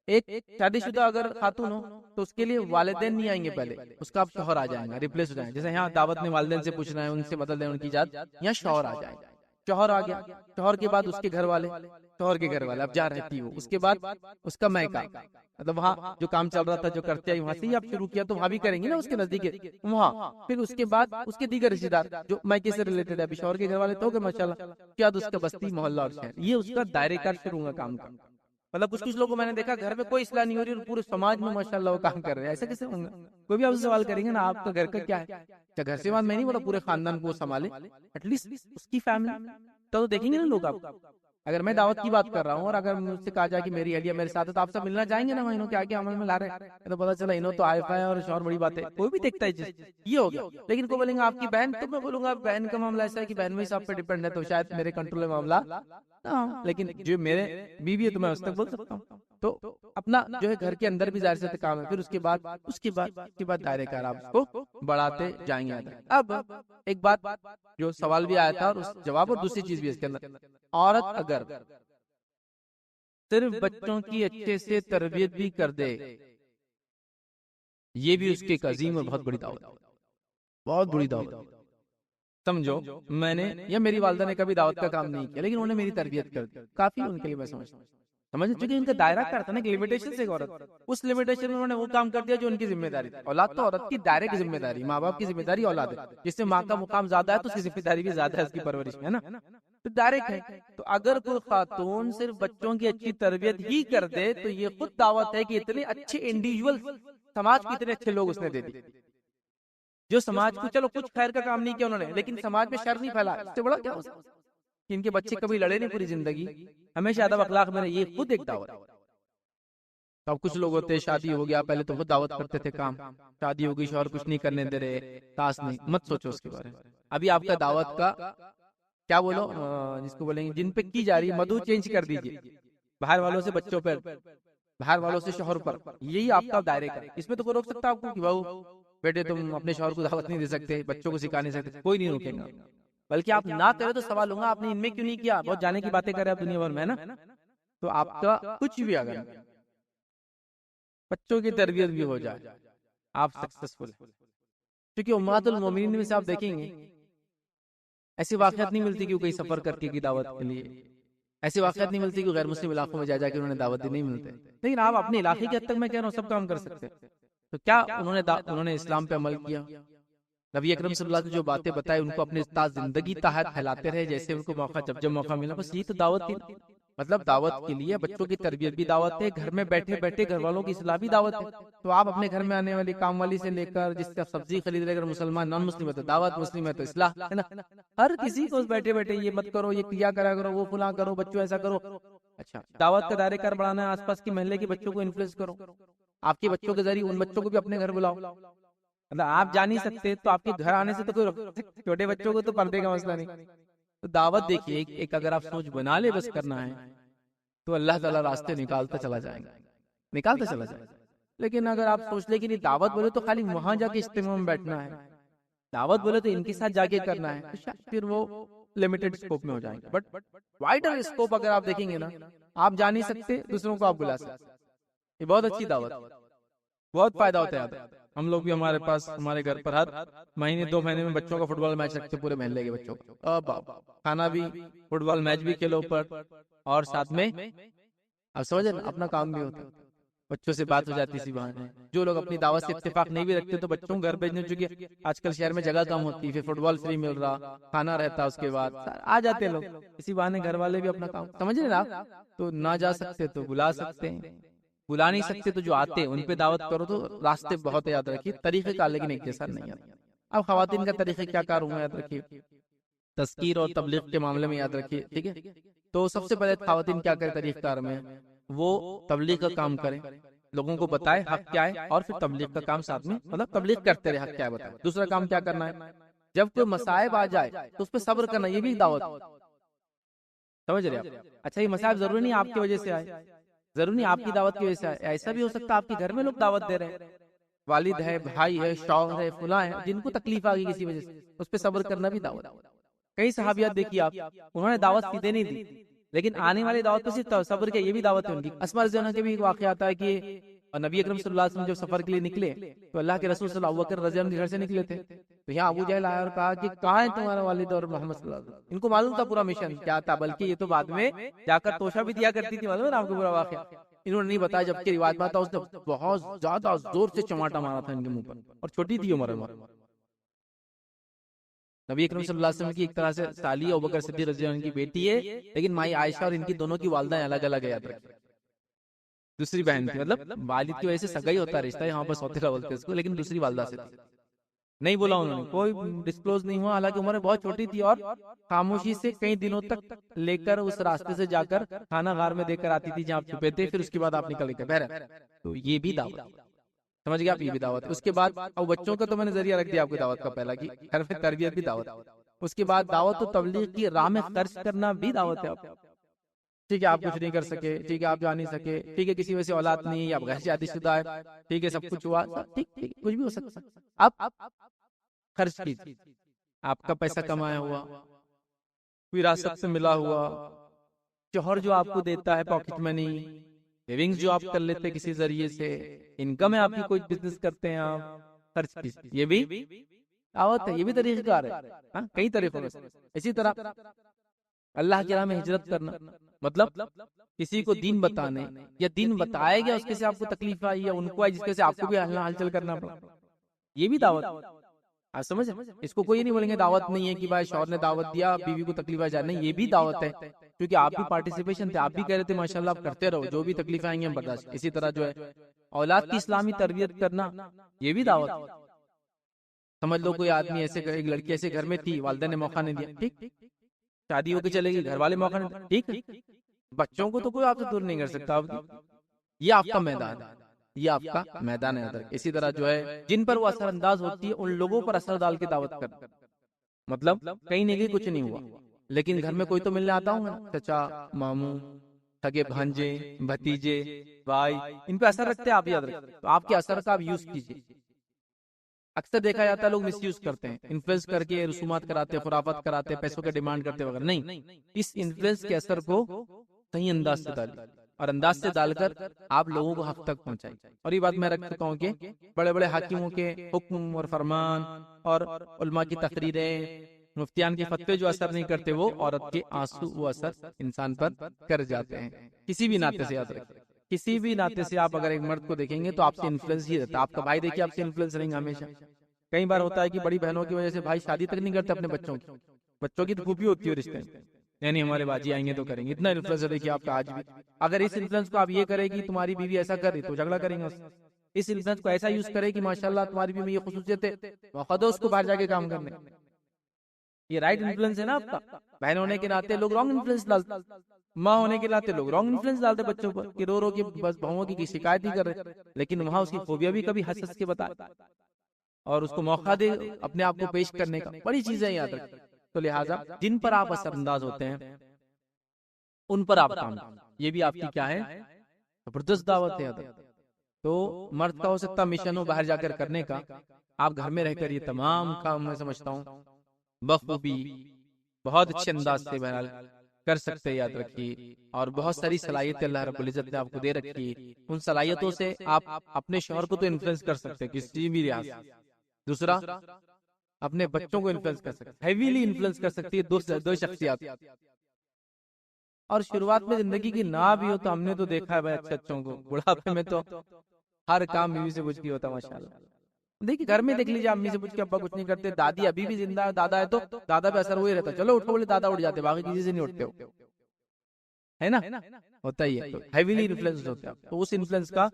ایک شادی شدہ اگر خاتون ہو تو اس کے لیے والدین نہیں آئیں گے، پہلے اس کا آپ شوہر آ جائیں گا، ریپلیس ہو جائیں گے. جیسے یہاں دعوت میں والدین سے پوچھنا ہے، ان سے بدل دیں ان کی اجازت، یہاں شوہر آ جائیں گے. شوہر آ گیا، شوہر کے بعد اس کے گھر والے، شوہر کے گھر والے اب جہاں رہتی ہو، اس کے بعد اس کا میکا، مطلب وہاں جو کام چل رہا تھا جو کرتے ہیں وہاں سے ہی آپ شروع کیا تو وہاں بھی کریں گے نا، اس کے نزدیک وہاں. پھر اس کے بعد اس کے دیگر رشتے دار جو میکے سے ریلیٹڈ ہے. ابھی شوہر کے گھر والے تو ہو ماشاءاللہ، کیا اس کا بستی، محلہ اور شہر. یہ اس کا دائرے کار شروع ہوگا کام کا. مطلب کچھ لوگوں کو میں نے دیکھا گھر میں کوئی اصلاح نہیں ہو رہی اور پورے سماج میں ماشاءاللہ وہ کام کر رہے ہیں. ایسا کیسے ہوگا؟ کوئی بھی آپ سے سوال کریں گے نا، آپ کا گھر کا کیا ہے؟ کیا گھر سے بات میں نہیں بولا پورے خاندان کو سنبھالے، ایٹ لیسٹ اس کی فیملی تو دیکھیں گے نا لوگ آپ. اگر میں دعوت کی بات کر رہا ہوں اور اگر مجھ سے کہا جائے کہ میری اہلیہ میرے ساتھ ہے تو آپ سب ملنا چاہیں گے نا؟ انہوں کیا کیا عمل میں لا رہے ہیں تو پتا چلا انہوں تو آئفا ہے اور اور بڑی بات ہے، کوئی بھی دیکھتا ہے چیز یہ ہو گیا. لیکن کوئی بولیں گے آپ کی بہن، تو میں بولوں گا بہن کا معاملہ ایسا ہے کہ بہن میں سب پہ ڈیپینڈ ہے، تو شاید میرے کنٹرول میں معاملہ. لیکن جو میرے بیوی ہے تو میں اس تک بول سکتا ہوں. تو اپنا جو ہے گھر کے اندر بھی ظاہر سے کام ہے، پھر اس کے بعد دائرے کار آپ اس کو بڑھاتے جائیں گے. اب ایک بات جو سوال بھی آیا تھا اور اس جواب، اور دوسری چیز بھی اس کے اندر، عورت اگر صرف بچوں کی اچھے سے تربیت بھی کر دے، یہ بھی اس کی ایک عظیم اور بہت بڑی دعوت، بہت بڑی دعوت. سمجھو میں نے یا میری والدہ نے کبھی دعوت کا کام نہیں کیا، لیکن انہوں نے میری تربیت کر دی، کافی ان کے لیے میں سمجھتا ہوں. سمجھ چونکہ ان کا دائرہ کرتا نا، لمیٹیشن سے عورت، اس لمیٹیشن میں انہوں نے وہ کام کر دیا جو ان کی ذمہ داری تھی. اولاد تو عورت کی دائرے کی ذمہ داری، ماں باپ کی ذمہ داری اولاد ہے. جس سے ماں کا مقام زیادہ ہے تو اس کی ذمہ داری بھی زیادہ ہے اس کی پرورش میں، ہے نا؟ تو ڈائریکٹ ہے. تو اگر کوئی خاتون صرف بچوں کی اچھی تربیت ہی کر دے تو یہ خود دعوت ہے کہ اتنے اچھے انڈیویجول سماج کے اتنے اچھے لوگ اس نے دے دی، جو سماج کو چلو کچھ خیر کا کام نہیں کیا انہوں نے، لیکن سماج میں شر نہیں پھیلا. اس سے بڑا کیا ہو سکتا کہ ان کے بچے کبھی لڑے نہیں پوری زندگی، ہمیشہ ادب اخلاق میں رہے. یہ خود ایک دعوت ہے. تو اب کچھ لوگ ہوتے ہیں شادی ہو گیا، پہلے تو وہ دعوت کرتے تھے کام، شادی ہو گئی شوہر کچھ نہیں کرنے دے رہے، خاص نہیں. مت سوچو اس کے بارے میں. ابھی آپ کا دعوت کا کیا بولو جس کو بولیں گے جن پہ کی جا رہی ہے مدعو چینج کر دیجئے، باہر والوں سے بچوں پر، باہر والوں سے شوہر پر. یہی آپ کا دائرے کا. اس میں تو کوئی روک سکتا ہے آپ کو کہ بہو بیٹے تم اپنے شوہر کو دعوت نہیں دے سکتے، بچوں کو سکھا نہیں سکتے؟ کوئی نہیں روکے گا. بلکہ آپ نہ کرے تو سوال ہوگا آپ نے ان میں کیوں نہیں کیا؟ بہت جانے کی باتیں کرے آپ دنیا بھر میں، نا؟ تو آپ کا کچھ بھی اگر بچوں کی تربیت بھی ہو جائے آپ سکسیسفل. کیونکہ امہات المومنین میں سے آپ دیکھیں گے ایسی واقعات نہیں ملتی کہ وہ کہیں سفر کر کے کی دعوت کے لیے، ایسی واقعات نہیں ملتی کہ غیر مسلم علاقوں میں جا کے انہوں نے دعوت دی، نہیں ملتے. لیکن آپ اپنے علاقے کی حد تک میں کہہ رہا ہوں سب کام کر سکتے. تو کیا انہوں نے اسلام پہ عمل کیا؟ نبی اکرم صلی اللہ علیہ وسلم جو باتیں بتائے ان کو اپنے زندگی تحت پھیلاتے رہے، جیسے ان کو موقع جب موقع ملا. بس یہ تو دعوت تھی. مطلب دعوت کے لیے بچوں کی تربیت بھی دعوت ہے، گھر میں بیٹھے بیٹھے گھر والوں کی اصلاح بھی دعوت ہے. تو آپ اپنے گھر میں آنے والی کام والی سے لے کر جس سے آپ سبزی خرید رہے، اگر مسلمان نان مسلم ہے تو دعوت، مسلم ہے تو اصلاح، ہے نا؟ ہر کسی کو بیٹھے بیٹھے یہ مت کرو، یہ کیا کرا کرو، وہ فلاں کرو، بچوں ایسا کرو. اچھا دعوت کا دائرے کار بڑھانا ہے، آس پاس کی محلے کے بچوں کو انفلوئنس کرو. آپ کے بچوں کے ذریعے ان بچوں کو بھی اپنے گھر بلاؤ. مطلب آپ جا نہیں سکتے تو آپ کے گھر آنے سے تو کوئی چھوٹے بچوں کو تو پردے کا مسئلہ نہیں. تو دعوت دیکھیے ایک اگر آپ سوچ بنا لے بس کرنا ہے تو اللہ تعالیٰ راستے نکالتا چلا جائے گا، نکالتا چلا جائے گا. لیکن اگر آپ سوچ لیں کہ نہیں دعوت بولے تو خالی وہاں جا کے اجتماع میں بیٹھنا ہے، دعوت بولے تو ان کے ساتھ جا کے کرنا ہے، تو پھر وہ لمیٹڈ اسکوپ میں ہو جائیں گے. بٹ وائڈر اسکوپ اگر آپ دیکھیں گے نا، آپ جا نہیں سکتے دوسروں کو آپ بلا سکتے. یہ بہت اچھی دعوت، بہت فائدہ ہوتا ہے. ہم لوگ بھی ہمارے پاس ہمارے گھر پر ہر مہینے 2 مہینے میں بچوں کا فٹ بال میچ رکھتے پورے محلے کے بچوں کا. کھانا بھی، فٹ بال میچ بھی کھیلو اوپر، اور ساتھ میں آپ سمجھے نا اپنا کام بھی ہوتا ہے. بچوں سے بات ہو جاتی سی بہانے. جو لوگ اپنی دعوت سے اتفاق نہیں بھی رکھتے تو بچوں کو گھر بھیجنے، چونکہ آج کل شہر میں جگہ کم ہوتی ہے، پھر فٹ بال فری مل رہا، کھانا رہتا، اس کے بعد آ جاتے لوگ. اسی بہانے گھر والے بھی اپنا کام سمجھ رہے نا آپ. تو نہ جا سکتے تو بلا سکتے ہیں، بلا نہیں سکتے تو جو آتے ہیں ان پہ دعوت کرو. تو راستے بہت یاد رکھیے، طریقہ کار لیکن ایک جیسا نہیں ہے. اب خواتین کا طریقہ کیا کار ہوں یاد رکھیے، تذکیر اور تبلیغ کے معاملے میں یاد رکھیے، ٹھیک ہے؟ تو سب سے پہلے خواتین کیا کرے طریقہ کار میں، وہ تبلیغ کا کام کریں، لوگوں کو بتائے حق کیا ہے، اور پھر تبلیغ کا کام ساتھ میں، مطلب تبلیغ کرتے رہے، حق کیا ہے بتائے. دوسرا کام کیا کرنا ہے، جب کوئی مصائب آ جائے تو اس پہ صبر کرنا، یہ بھی دعوت. سمجھ رہے آپ؟ اچھا یہ مصائب ضروری نہیں آپ کی وجہ سے آئے، ضروری نہیں آپ کی دعوت کی وجہ سے آئے. ایسا بھی ہو سکتا ہے آپ کے گھر میں لوگ دعوت دے رہے ہیں، والد ہے، بھائی ہے، شوہر ہے، فلاں ہے، جن کو تکلیف آ گئی کسی وجہ سے، اس پہ صبر کرنا بھی دعوت. کئی صحابیات دیکھیے آپ، انہوں نے دعوت سیدھے نہیں دی، لیکن آنے والی دعوت پہ صرف صبر کیا، یہ بھی دعوت ہے ان کی. اسماء رضی اللہ عنہا کے بھی ایک واقعہ آتا ہے کہ نبی اکرم صلی اللہ علیہ وسلم جب سفر کے لیے نکلے تو اللہ کے رسول صلی اللہ علیہ وسلم رضی اللہ عنہ کے گھر سے نکلے تھے. تو یہاں ابو جہل آیا اور کہا کہ کہاں ہے تمہارا والد اور محمد صلی اللہ علیہ وسلم. ان کو معلوم تھا پورا مشن کیا تھا، بلکہ یہ تو بعد میں جا کر توشہ بھی دیا کرتی تھی، معلوم ہے آپ کو پورا واقعہ. انہوں نے نہیں بتایا، جبکہ روایت میں تھا اس نے بہت زیادہ زور سے چماٹا مارا تھا ان کے منہ پر، اور چھوٹی تھی عمر میں. نبی اکرم صلی اللہ علیہ وسلم کی ایک طرح سے سالی ابوبکر صدیق رضی اللہ عنہ کی بیٹی ہے، لیکن مائی عائشہ اور ان کی دونوں کی والدہ الگ الگ ہے، یاد رکھیں. دوسری بہن تھی، مطلب والد کی وجہ سے سگائی ہوتا رشتہ، یہاں پر سوتیلا بولتے اس کو، لیکن دوسری والدہ سے تھی. نہیں بولا انہوں نے، کوئی ڈسکلوز نہیں ہوا، حالانکہ عمر بہت چھوٹی تھی اور خاموشی سے کئی دنوں تک لے کر اس راستے سے جا کر کھانا غار میں دے کر آتی تھی جہاں آپ چھپے تھے، پھر اس کے بعد آپ نکل گئے بہرحال۔ تو یہ بھی دعوت، سمجھ گئے آپ، یہ بھی دعوت ہے۔ اس کے بعد اب بچوں کا تو میں نے ذریعہ رکھ دیا آپ کو دعوت کا پہلا، کہ گھر میں تربیت بھی دعوت، اس کے بعد دعوت و تبلیغ کی راہ میں خرچ کرنا بھی دعوت ہے آپ۔ ٹھیک ہے آپ کچھ نہیں کر سکے، ٹھیک ہے آپ جا نہیں سکے، ٹھیک ہے کسی وجہ سے اولاد نہیں، آپ غیر شادی شدہ ہے، ٹھیک ہے سب کچھ ہوا، ٹھیک ٹھیک کچھ بھی ہو سکتا، آپ خرچ کیجیے، آپ کا پیسہ کمایا ہوا، وراثت سے ملا ہوا، شوہر جو آپ کو دیتا ہے پاکٹ منی، سیونگز جو آپ کر لیتے کسی ذریعے سے، انکم ہے آپ کی، کوئی بزنس کرتے ہیں آپ، خرچ کیجیے، یہ بھی دعوت ہے، یہ بھی طریقہ کار ہے، ہاں کئی طریقوں سے۔ اسی طرح اللہ کی راہ میں ہجرت کرنا، مطلب کسی کو دین بتانے یا دین بتایا گیا اس کے سے آپ کو تکلیف آئی یا ان کو آئی جس کے سے آپ کو بھی ہلچل کرنا پڑا، یہ بھی دعوت، آپ سمجھیں؟ اس کو کوئی نہیں بولیں گے دعوت نہیں ہے کہ بھائی شوہر نے دعوت دیا بیوی کو تکلیف آ جائے، نہیں یہ بھی دعوت ہے، کیونکہ آپ بھی پارٹیسپیشن تھے، آپ بھی کہہ رہے تھے ماشاءاللہ آپ کرتے رہو، جو بھی تکلیف آئیں گے ہم برداشت۔ اسی طرح جو ہے اولاد کی اسلامی تربیت کرنا، یہ بھی دعوت۔ سمجھ لو کوئی آدمی ایسے، ایک لڑکی ایسے گھر میں تھی، والدین نے موقع نہیں دیا، ٹھیک، شادی ہو کے چلے گی، گھر والے موقع نہیں دیا، ٹھیک، بچوں کو تو کوئی آپ سے دور نہیں کر سکتا، یہ آپ کا میدان ہے، یہ آپ کا میدان ہے ادھر۔ اسی طرح جو ہے جن پر وہ اثر انداز ہوتی ہے ان لوگوں پر اثر ڈال کے دعوت کرنا، مطلب کہیں نہیں گئی کچھ نہیں ہوا، لیکن گھر میں کوئی تو ملنے آتا ہوں گا، چچا، ماموں، سگے بھانجے، بھتیجے، بھائی، ان پہ اثر رکھتے ہیں آپ، یاد رکھتے، تو آپ کے اثر کا آپ یوز کیجیے۔ اکثر دیکھا جاتا ہے لوگ مس یوز کرتے ہیں، انفلوئنس کر کے رسومات کراتے، خرافات کراتے، پیسوں کے ڈیمانڈ کرتے وغیرہ، نہیں، اس انفلوئنس کے اثر کو صحیح انداز سے ڈالیے، اور انداز سے ڈال کر آپ لوگوں کو حق تک پہنچائیں۔ اور یہ بات میں رکھ چکا ہوں کہ بڑے بڑے حاکموں کے حکم اور فرمان اور علماء کی تقریریں، مفتیان کے فتوے جو اثر نہیں کرتے، وہ عورت کے آنسو وہ اثر انسان پر کر جاتے ہیں۔ کسی بھی ناطے سے یاد رکھیں، کسی بھی ناطے سے آپ اگر ایک مرد کو دیکھیں گے تو آپ سے انفلوئنس ہی رہتا ہے، آپ کا بھائی دیکھیے آپ سے انفلوئنس رہیں گے ہمیشہ۔ کئی بار ہوتا ہے کہ بڑی بہنوں کی وجہ سے بھائی شادی تک نہیں کرتے اپنے بچوں کی تو پھوپھی ہوتی ہے رشتے میں، یعنی ہمارے باجی آئیں گے تو کریں گے، اتنا انفلوئنس ہے دیکھیے آپ کا آج بھی۔ اگر اس انفلوئنس کو آپ یہ کرے کہ تمہاری بیوی ایسا کر رہی تو جھگڑا کریں گے، اس انفلوئنس کو ایسا یوز کرے کہ ماشاءاللہ تمہاری بیوی میں یہ خصوصیت ہے، موقع دو اس کو باہر جا کے کام کرنے۔ یہ رائٹ انفلوئنس ہے نا آپ کا۔ بہن ہونے کے ناطے لوگ رانگ انفلوئنس ڈالتے، ماں ہونے کے ناطے لوگ رانگ انفلوئنس ڈالتے بچوں پر کہ رو رو کے بس بہووں کی شکایت ہی کر رہے، لیکن وہاں اس کی خوبیاں بھی کبھی ہنس ہنس کے بتائے اور اس کو موقع دے اپنے آپ کو پیش کرنے کا، بڑی چیزیں یاد رکھیں۔ تو لہٰذا جن پر آپ اثر انداز ہوتے ہیں ان پر آپ کام، یہ بھی آپ کی کیا ہے، زبردست دعوت ہے۔ تو مرد کا ہو سکتا مشن ہو باہر جا کر کرنے کا، آپ گھر میں رہ کر یہ تمام کام میں سمجھتا ہوں بخوبی بہت اچھے انداز سے بہرحال کر سکتے، یاد رکھیے۔ اور بہت ساری صلاحیتیں اللہ رب العزت نے آپ کو دے رکھی، ان صلاحیتوں سے آپ اپنے شوہر کو تو انفلوئنس کر سکتے کسی بھی لحاظ سے، دوسرا اپنے بچوں کو انفلوئنس کر سکتے، ہیویلی انفلوئنس کر سکتی ہے دو شخصیات۔ اور شروعات میں زندگی کی نہ بھی ہو تو ہم نے تو دیکھا ہے بھائی اچھوں کو، بڑھاپے میں تو ہر کام بیوی سے پوچھ کے ہوتا ماشاءاللہ۔ دیکھیے گھر میں دیکھ لیجیے امی سے پوچھ کے ابا کچھ نہیں کرتے، دادی ابھی بھی زندہ ہے، دادا ہے تو دادا پہ اثر وہی رہتا، چلو اٹھو بولے دادا اٹھ جاتے، باقی کسی سے نہیں اٹھتے ہو، ہے نا، ہوتا ہی ہے۔ ہیویلی انفلوئنس ہوتے ہیں، تو اس انفلوئنس کا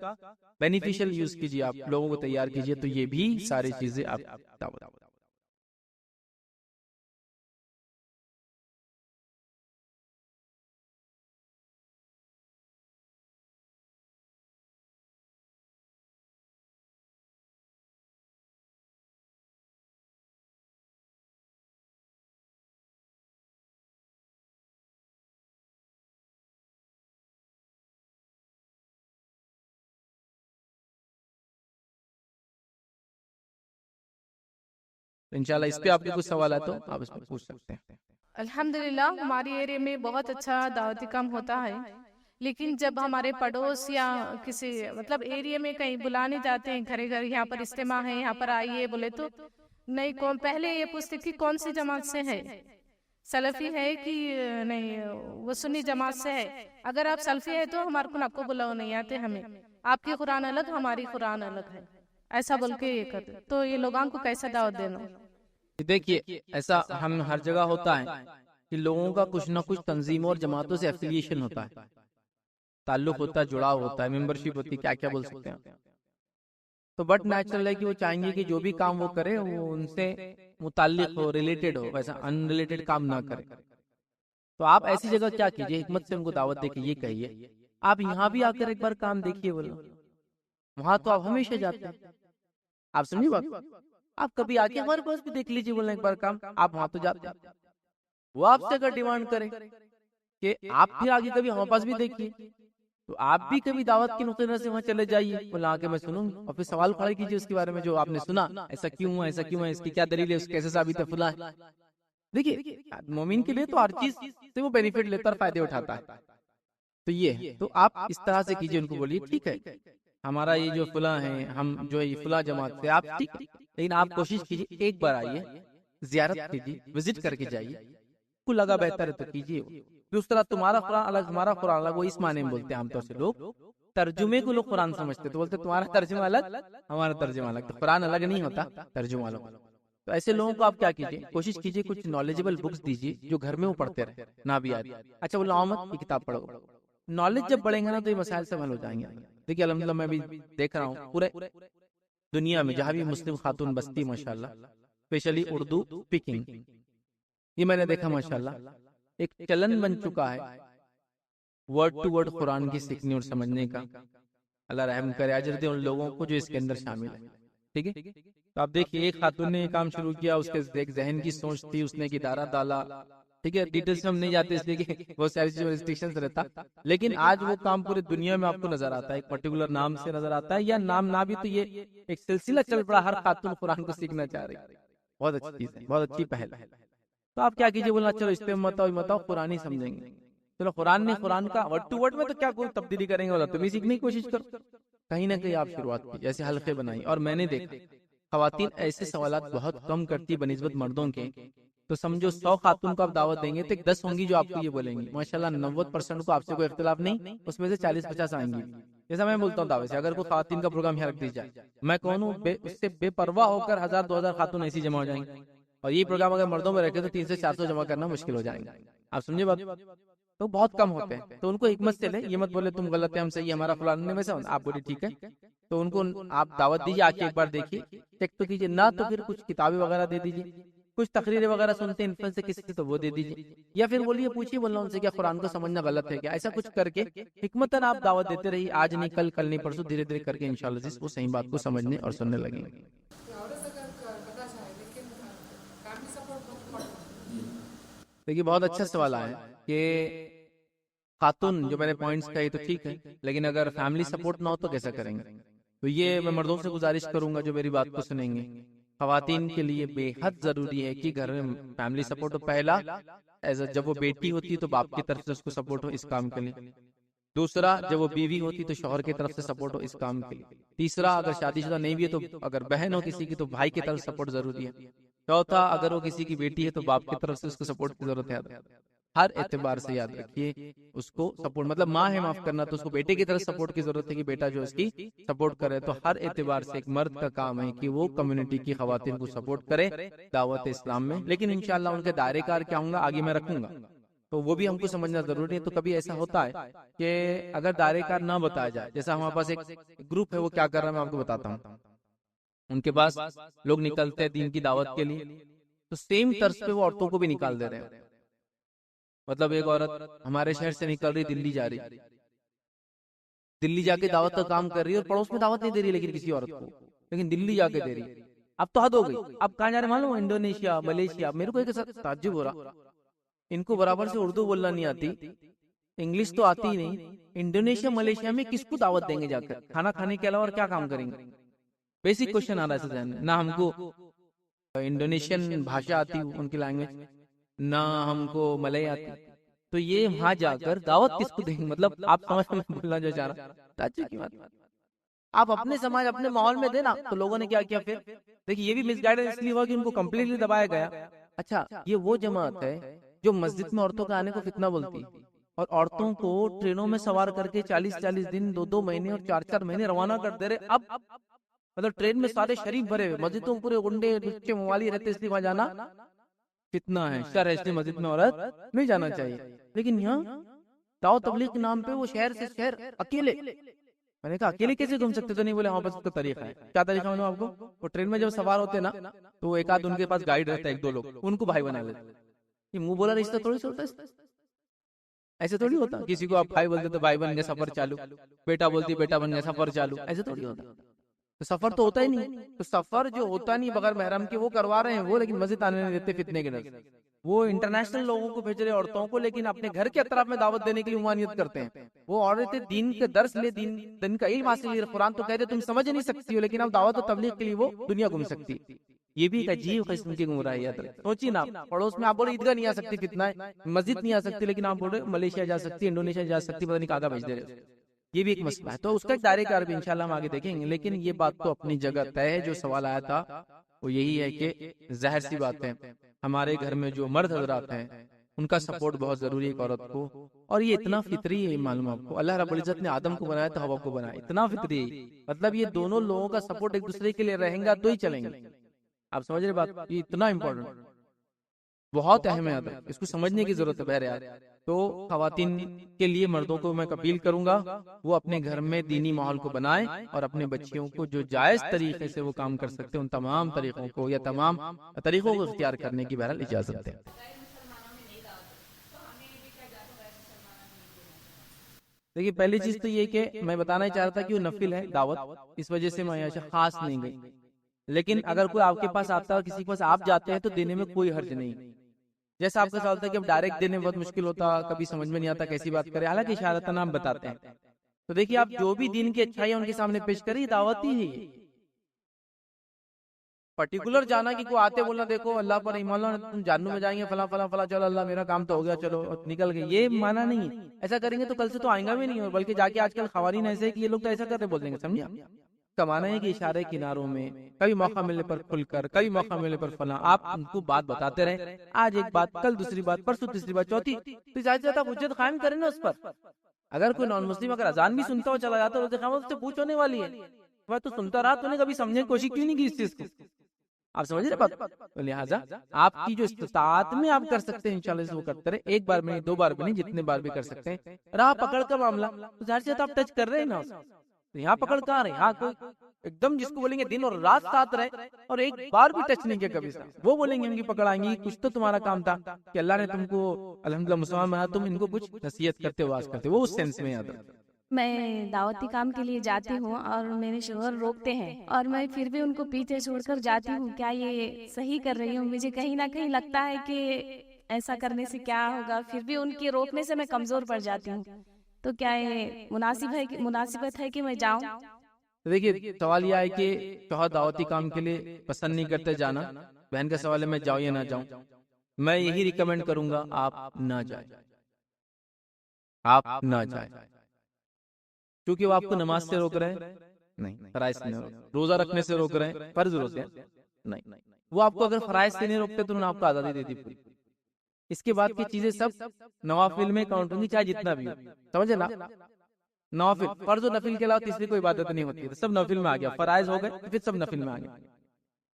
بینیفیشل یوز کیجیے، آپ لوگوں کو تیار کیجیے، تو یہ بھی ساری چیزیں آپ دعوت۔ انشاءاللہ اس پہ آپ کے کچھ سوالات ہو آپ اس پہ پوچھ سکتے ہیں۔ الحمدللہ ہماری ایریا میں بہت اچھا دعوتی کام ہوتا ہے، لیکن جب ہمارے پڑوس یا کسی مطلب ایریا میں کہیں بلانے جاتے ہیں گھر گھر، یہاں پر اجتماع ہے یہاں پر آئیے بولے تو نہیں، کون پہلے یہ پوچھتے کہ کون سی جماعت سے ہے، سلفی ہے کہ نہیں وہ سنی جماعت سے ہے، اگر آپ سلفی ہے تو ہمارے کو آپ کو بلاؤ نہیں آتے، ہمیں آپ کی قرآن الگ ہماری قرآن الگ ہے، ایسا بول کے یہ کرتے، تو یہ لوگوں کو کیسا دعوت دینا؟ دیکھیے ایسا ہم ہر جگہ ہوتا ہے کہ لوگوں کا کچھ نہ کچھ تنظیموں اور جماعتوں سے ایفیلیشن ہوتا ہے، تعلق ہوتا ہے، جڑاؤ ہوتا ہے، ممبرشپ ہوتی ہے، کیا کیا بول سکتے ہیں۔ تو بٹ نیچرل ہے کہ وہ چاہیں گے کہ جو بھی کام وہ کرے وہ ان سے متعلق ہو، ریلیٹڈ ہو، ویسا ان ریلیٹڈ کام نہ کرے. تو آپ ایسی جگہ کیا کیجئے، حکمت سے ان کو دعوت دے کے یہ کہیے آپ یہاں بھی آ کر ایک بار کام دیکھیے. بولو وہاں تو آپ ہمیشہ جاتے ہیں، آپ سمجھے بات، آپ کبھی آ کے ہمارے پاس بھی دیکھ لیجیے. بولنا ایک بار کام آپ وہاں تو جاتے ہیں. وہ آپ سے اگر ڈیمانڈ کریں کہ آپ پھر آگے کبھی ہمارے پاس بھی دیکھیے، تو آپ بھی کبھی دعوت کی نقطۂ نظر سے وہاں چلے جائیے. بولا آ کے میں سنوں اور پھر سوال کھڑے کیجیے اس کے بارے میں جو آپ نے سنا، ایسا کیوں ہوا، ایسا کیوں ہے، اس کی کیا دلیل ہے، اس کیسے ثابت ہے، فلاں ہے. دیکھیے مومن کے لیے تو ہر چیز سے وہ بینیفٹ لیتا اور فائدے اٹھاتا ہے. تو یہ تو آپ اس طرح سے کیجیے، ان کو بولیے ٹھیک ہے ہمارا یہ جو فلاں ہے، ہم جو یہ فلاں جماعت سے آپ ٹھیک، لیکن آپ کوشش کیجیے ایک بار آئیے، زیارت کیجیے، وزٹ کر کے جائیے، کو لگا بہتر ہے تو کیجیے. اس طرح تمہارا قرآن الگ ہمارا قرآن الگ، وہ اس معنی میں بولتے ہیں عام طور سے لوگ، ترجمے کو لوگ قرآن سمجھتے تو بولتے تمہارا ترجمہ الگ ہمارا ترجمہ الگ. تو قرآن الگ نہیں ہوتا، ترجمہ الگ. تو ایسے لوگوں کو آپ کیا کیجیے، کوشش کیجیے کچھ نالجبل بکس دیجیے جو گھر میں وہ پڑھتے رہے نہ بھی آئے. اچھا وہ احمد کی کتاب پڑھو، نالج جب بڑھیں گے نا تو یہ مسائل سے حل ہو جائیں گے. دیکھیے الحمدللہ میں بھی دیکھ رہا ہوں پورے دنیا میں جہاں بھی مسلم خاتون بستی ماشاءاللہ، اسپیشلی اردو اسپیکنگ، یہ میں نے دیکھا ماشاءاللہ ایک چلن بن چکا ہے ورڈ ٹو ورڈ قرآن کی سیکھنے اور سمجھنے کا. اللہ رحم کرے، اجر دے ان لوگوں کو جو اس کے اندر شامل ہے. ٹھیک ہے، تو آپ دیکھیے ایک خاتون نے یہ کام شروع کیا، اس کے ایک ذہن کی سوچ تھی، اس نے ایک ادارہ ڈالا. ٹھیک ہے، ڈیٹیلز میں ہم نہیں جاتے اس لیے کہ بہت ساری چیزوں ریسٹرکشنز رہتا، لیکن آج وہ کام پورے دنیا میں آپ کو نظر آتا ہے، ایک پرٹیکولر نام سے نظر آتا ہے، یا نام نہ بھی تو یہ ایک سلسلہ چل پڑا، ہر خاتون قرآن کو سیکھنا چاہ رہی. بہت اچھی چیز ہے، بہت اچھی پہل ہے. تو آپ کیا کیجیے، بولنا چلو اس پہ مت آؤ قرآن ہی سمجھیں گے. چلو قرآن نے قرآن کا ورڈ ٹو ورڈ میں تو کیا کوئی تبدیلی کریں گے، بولا تم ہی سیکھنے کی کوشش کرو. کہیں نہ کہیں آپ شروعات کی، جیسے حلقے بنائی. اور میں نے دیکھا خواتین ایسے سوالات بہت کم کرتی بنسبت مردوں کے. تو سمجھو 100 خاتون کو آپ دعوت دیں گے تو 10 ہوں گی جو آپ کو یہ بولیں گی. ماشاءاللہ 90% کو آپ سے کوئی اختلاف نہیں، اس میں سے 40-50 آئیں گی. جیسا میں بولتا ہوں دعوت سے اگر کوئی خواتین کا پروگرام یہاں رکھ دی جائے، میں کون ہوں اس سے بے پرواہ ہو کر 1000-2000 خاتون ایسی جمع ہو جائیں گی. اور یہ پروگرام اگر مردوں میں رکھے تو 300 سے 400 جمع کرنا مشکل ہو جائیں گے. آپ سمجھے بات، تو بہت کم ہوتے ہیں. تو ان کو حکمت سے لے، یہ مت بولے تم غلط ہے ہم صحیح، ہمارا فلان نے ویسا، آپ بولے ٹھیک ہے. تو ان کو آپ دعوت دیجیے، آ کے ایک بار دیکھیے، چیک تو کیجیے، نہ تو پھر کچھ کتابیں وغیرہ دے دیجیے، کچھ تقریریں وغیرہ سنتے ہیں انفلوئنس سے کسی سے تو وہ دے دیجیے، یا پھر بولیے پوچھیے بولنا ان سے کیا قرآن کو سمجھنا غلط ہے کیا، ایسا کچھ کر کے حکمتاً آپ دعوت دیتے رہیے. آج نہیں کل، کل نہیں پرسوں، دھیرے دھیرے کر کے انشاءاللہ وہ صحیح بات کو سمجھنے اور سننے لگیں گے. دیکھیے بہت اچھا سوال آیا کہ خاتون جو میں نے پوائنٹس کہی تو ٹھیک ہے، لیکن اگر فیملی سپورٹ نہ ہو تو کیسا کریں گے. تو یہ میں مردوں سے گزارش کروں گا جو میری بات کو سنیں گے، خواتین کے لیے بے حد ضروری ہے کہ گھر میں فیملی سپورٹ ہو. پہلا جب وہ بیٹی ہوتی ہے تو باپ کی طرف سے اس کو سپورٹ ہو اس کام کے لیے. دوسرا جب وہ بیوی ہوتی تو شوہر کی طرف سے سپورٹ ہو اس کام کے لیے. تیسرا اگر شادی شدہ نہیں بھی ہے تو اگر بہن ہو کسی کی تو بھائی کی طرف سپورٹ ضروری ہے. چوتھا اگر وہ کسی کی بیٹی ہے تو باپ کی طرف سے اس کو سپورٹ کی ضرورت ہے. ہر اعتبار سے یاد رکھیے اس کو سپورٹ، مطلب ماں ہے معاف کرنا تو اس کو بیٹے کی طرف سپورٹ کی ضرورت ہے کہ بیٹا جو اس کی سپورٹ کرے. تو ہر اعتبار سے ایک مرد کا کام ہے کہ وہ کمیونٹی کی خواتین کو سپورٹ کرے دعوت اسلام میں. لیکن انشاءاللہ ان کے دائرے کار کیا ہوں گا آگے میں رکھوں گا، تو وہ بھی ہم کو سمجھنا ضروری ہے. تو کبھی ایسا ہوتا ہے کہ اگر دائرے کار نہ بتایا جائے، جیسا ہمارے پاس ایک گروپ ہے وہ کیا کر رہا ہے میں آپ کو بتاتا ہوں. ان کے پاس لوگ نکلتے ہیں دین کی دعوت کے لیے، تو سیم طرز پہ وہ عورتوں کو بھی نکال دے رہے ہیں. مطلب ایک عورت ہمارے شہر سے نکل رہی دلی جا رہی، دلی جا کے دعوت کا کام کر رہی ہے اور پڑوس میں دعوت نہیں دے رہی لیکن کسی عورت کو، لیکن دلی جا کے دے رہی. اب تو حد ہو گئی. اب کہاں جا رہے معلوم؟ Indonesia, Malaysia. میرے کو ایک تعجب ہو رہا، ان کو برابر سے اردو بولنا نہیں آتی، انگلش تو آتی ہی نہیں. انڈونیشیا ملیشیا میں کس کو دعوت دیں گے جا کر؟ کھانا کھانے کے علاوہ اور کیا کام کریں گے؟ بیسک کوشچن آ رہا ہے ذہن میں. نہ ہم کو انڈونیشین بھاشا آتی ان کی لینگویج، نہ ہم کو ملئی آتی، تو یہ وہاں جا کر دعوت کس کو دیں گے؟ مطلب آپ سمجھ میں بولنا جو چاہ رہا. تعجب کی بات، آپ اپنے سماج اپنے ماحول میں دینا. تو لوگوں نے کیا کیا پھر؟ دیکھیے یہ بھی مس گائیڈنس اس لیے ہوا کہ ان کو کمپلیٹلی دبایا گیا. اچھا یہ وہ جماعت ہے جو مسجد میں عورتوں کا آنے کو فتنہ بولتی ہے اور عورتوں کو ٹرینوں میں سوار کر کے 40-40 دن 2-2 مہینے اور 4-4 مہینے روانہ کر دے رہے. اب مطلب ٹرین میں سارے شریف بھرے ہوئے، مسجدوں پورے گنڈے لچے موالی رہتے، اس لیے وہاں جانا فتنہ ہے، شر ہے، اس لیے مسجد میں عورت نہیں جانا چاہیے. لیکن یہاں دعوت تبلیغ کے نام پہ وہ شہر سے شہر اکیلے میں نے کہا اکیلے کیسے گھوم سکتے؟ تو نہیں بولے ہاں بس اس کا طریقہ ہے. کیا طریقہ معلوم آپ کو؟ وہ ٹرین میں جب سوار ہوتے ہیں نا تو ایک آدھ ان کے پاس گائیڈ رہتا ہے، ایک دو لوگ، ان کو بھائی بنا لیتے. یہ منہ بولا رشتہ تھوڑی سے ہوتا ہے، ایسے تھوڑی ہوتا. کسی کو آپ بھائی بولتے تو بھائی بن گیا سفر چالو، بیٹا بولتی بیٹا بن گیا سفر چالو، ایسے تھوڑی ہوتا. تو سفر تو ہوتا ہی نہیں. تو سفر جو ہوتا نہیں بغیر محرم کے وہ کروا رہے ہیں وہ، لیکن مسجد آنے نہیں دیتے فتنے کے ڈر سے. وہ انٹرنیشنل لوگوں کو بھیج رہے عورتوں کو، لیکن اپنے گھر کے اطراف میں دعوت دینے کے لیے ممانعت کرتے ہیں. وہ عورتیں دین کے درس لے، دین کا علم حاصل لے، قرآن تو کہتے تم سمجھ نہیں سکتی ہو، لیکن اب دعوت و تبلیغ کے لیے وہ دنیا گھوم سکتی. یہ بھی ایک عجیب قسم کی گمراہی ہے. سوچیے نا، پڑوس میں آپ بول رہے عیدگاہ نہیں آ سکتی، فتنہ ہے، مسجد نہیں آ سکتی، لیکن آپ بول رہے ملیشیا جا سکتی، انڈونیشیا جا سکتی، پتہ نہیں کہاں بھیج دے رہے. یہ بھی ایک مسئلہ ہے. تو اس کا ایک دائرے کار بھی انشاءاللہ ہم آگے دیکھیں گے. لیکن یہ بات تو اپنی جگہ طے ہے. جو سوال آیا تھا وہ یہی ہے کہ ظاہر سی بات ہے ہمارے گھر میں جو مرد حضرات ہیں ان کا سپورٹ بہت ضروری ہے ایک عورت کو. اور یہ اتنا فطری ہے، معلوم آپ کو اللہ رب العزت نے آدم کو بنایا تو حوا کو بنایا، اتنا فطری ہے. مطلب یہ دونوں لوگوں کا سپورٹ ایک دوسرے کے لیے رہیں گا تو ہی چلیں گے. آپ سمجھ رہے بات؟ یہ اتنا امپورٹنٹ، بہت اہم ہے، اس کو سمجھنے کی ضرورت ہے. بہرحال تو خواتین کے لیے مردوں کو میں اپیل کروں گا وہ اپنے گھر میں دینی ماحول کو بنائیں اور اپنے بچیوں کو جو جائز طریقے سے وہ کام کر سکتے ہیں ان تمام طریقوں کو یا تمام طریقوں کو اختیار کرنے کی بہرحال اجازت ہے. دیکھیے پہلی چیز تو یہ کہ میں بتانا ہی چاہ رہا تھا کہ وہ نفل ہے دعوت، اس وجہ سے میں یہاں خاص نہیں گئی. لیکن اگر کوئی آپ کے پاس آتا ہے اور کسی کے پاس آپ جاتے ہیں تو دینے میں کوئی حرج نہیں. جیسا آپ کا سوال تھا کہ اب ڈائریکٹ دینے میں بہت مشکل ہوتا، کبھی سمجھ میں نہیں آتا کیسی بات کرے، حالانکہ اشارتاً آپ بتاتے ہیں. تو دیکھیے آپ جو بھی دین کی اچھائی ہے ان کے سامنے پیش کریں، یہ دعوت ہی ہے. پرٹیکولر جانا کہ کوئی آتے بولنا دیکھو اللہ پر ایمان لاؤ تم جہنم میں جائیں گے فلاں فلاں فلاں، چلو اللہ میرا کام تو ہو گیا چلو نکل گئے، یہ مانا نہیں ہے. ایسا کریں گے تو کل سے تو آئیں گا بھی نہیں. اور بلکہ جا کے آج کل خواتین ایسے کہ یہ لوگ تو ایسا کرتے بول دیں گے، سمجھے؟ کمانا ہے کہ اشارے کناروں میں کبھی موقع ملنے پر کھل کر، کبھی موقع ملنے پر فلاں، آپ ان کو بات بتاتے رہے. آج ایک بات، کل دوسری بات، پرسوں تیسری بات، چوتھی، تو زیادہ حجت قائم کریں نا اس پر. اگر کوئی نان مسلم اگر اذان بھی سنتا ہو چلا جاتا ہے تو پوچھ ہونے والی ہے، وہ تو سنتا رہا، تو نے کبھی سمجھنے کی کوشش کیوں نہیں کی اس چیز کو؟ آپ سمجھ رہے بات؟ تو لہٰذا آپ کی جو استطاعت میں آپ کر سکتے ہیں انشاءاللہ وہ کرتے رہے. ایک بار میں نہیں، دو بار بھی نہیں، جتنے بار بھی کر سکتے ہیں. راہ پکڑ کا معاملہ تو ظاہر سے آپ ٹچ کر رہے ہیں نا، یہاں پکڑ کہاں رہے، یہاں کوئی ایک دم جس کو بولیں گے دن اور رات ساتھ رہے اور ایک بار بھی ٹچ نہیں کیا کبھی سے، وہ بولیں گے ان کی پکڑ آئیں گی. کچھ تو تمہارا کام تھا کہ اللہ نے تم کو الحمدللہ مسلمان بنا، تم ان کو کچھ نصیحت کرتے واز کرتے، وہ اس سینس میں یاد رکھتے. میں دعوتی کام کے لیے جاتی ہوں اور میرے شوہر روکتے ہیں اور میں پھر بھی ان کو پیچھے چھوڑ کر جاتی ہوں. کیا یہ صحیح کر رہی ہوں؟ مجھے کہیں نہ کہیں لگتا ہے کہ ایسا کرنے سے کیا ہوگا، پھر بھی ان کے روکنے سے میں کمزور پڑ جاتی ہوں. تو کیا یہ مناسبت ہے کہ میں جاؤں؟ دیکھیے سوال یہ ہے کہ شوہر دعوتی کام کے لیے پسند نہیں کرتے جانا. بہن کا سوال ہے میں جاؤں یا نہ جاؤں. میں یہی ریکمینڈ کروں گا آپ نہ جائیں، آپ نہ جائیں. کیونکہ وہ آپ کو نماز سے روک رہے ہیں نہیں، فرائض سے نہیں روک، روزہ رکھنے سے روک رہے ہیں فرض روزے نہیں. وہ آپ کو اگر فرائض سے نہیں روکتے تو انہوں نے آپ کو آزادی دے دی پوری. اس کے بعد کی چیزیں سب نوافل میں کاؤنٹ ہوں گی، چاہے جتنا بھی ہو. سمجھے نا؟ نوافل، فرض و نفل کے علاوہ تیسری کوئی عبادت نہیں ہوتی ہے، سب نفل میں آ گیا. فرائض ہو گئے پھر سب نفل میں آ گیا.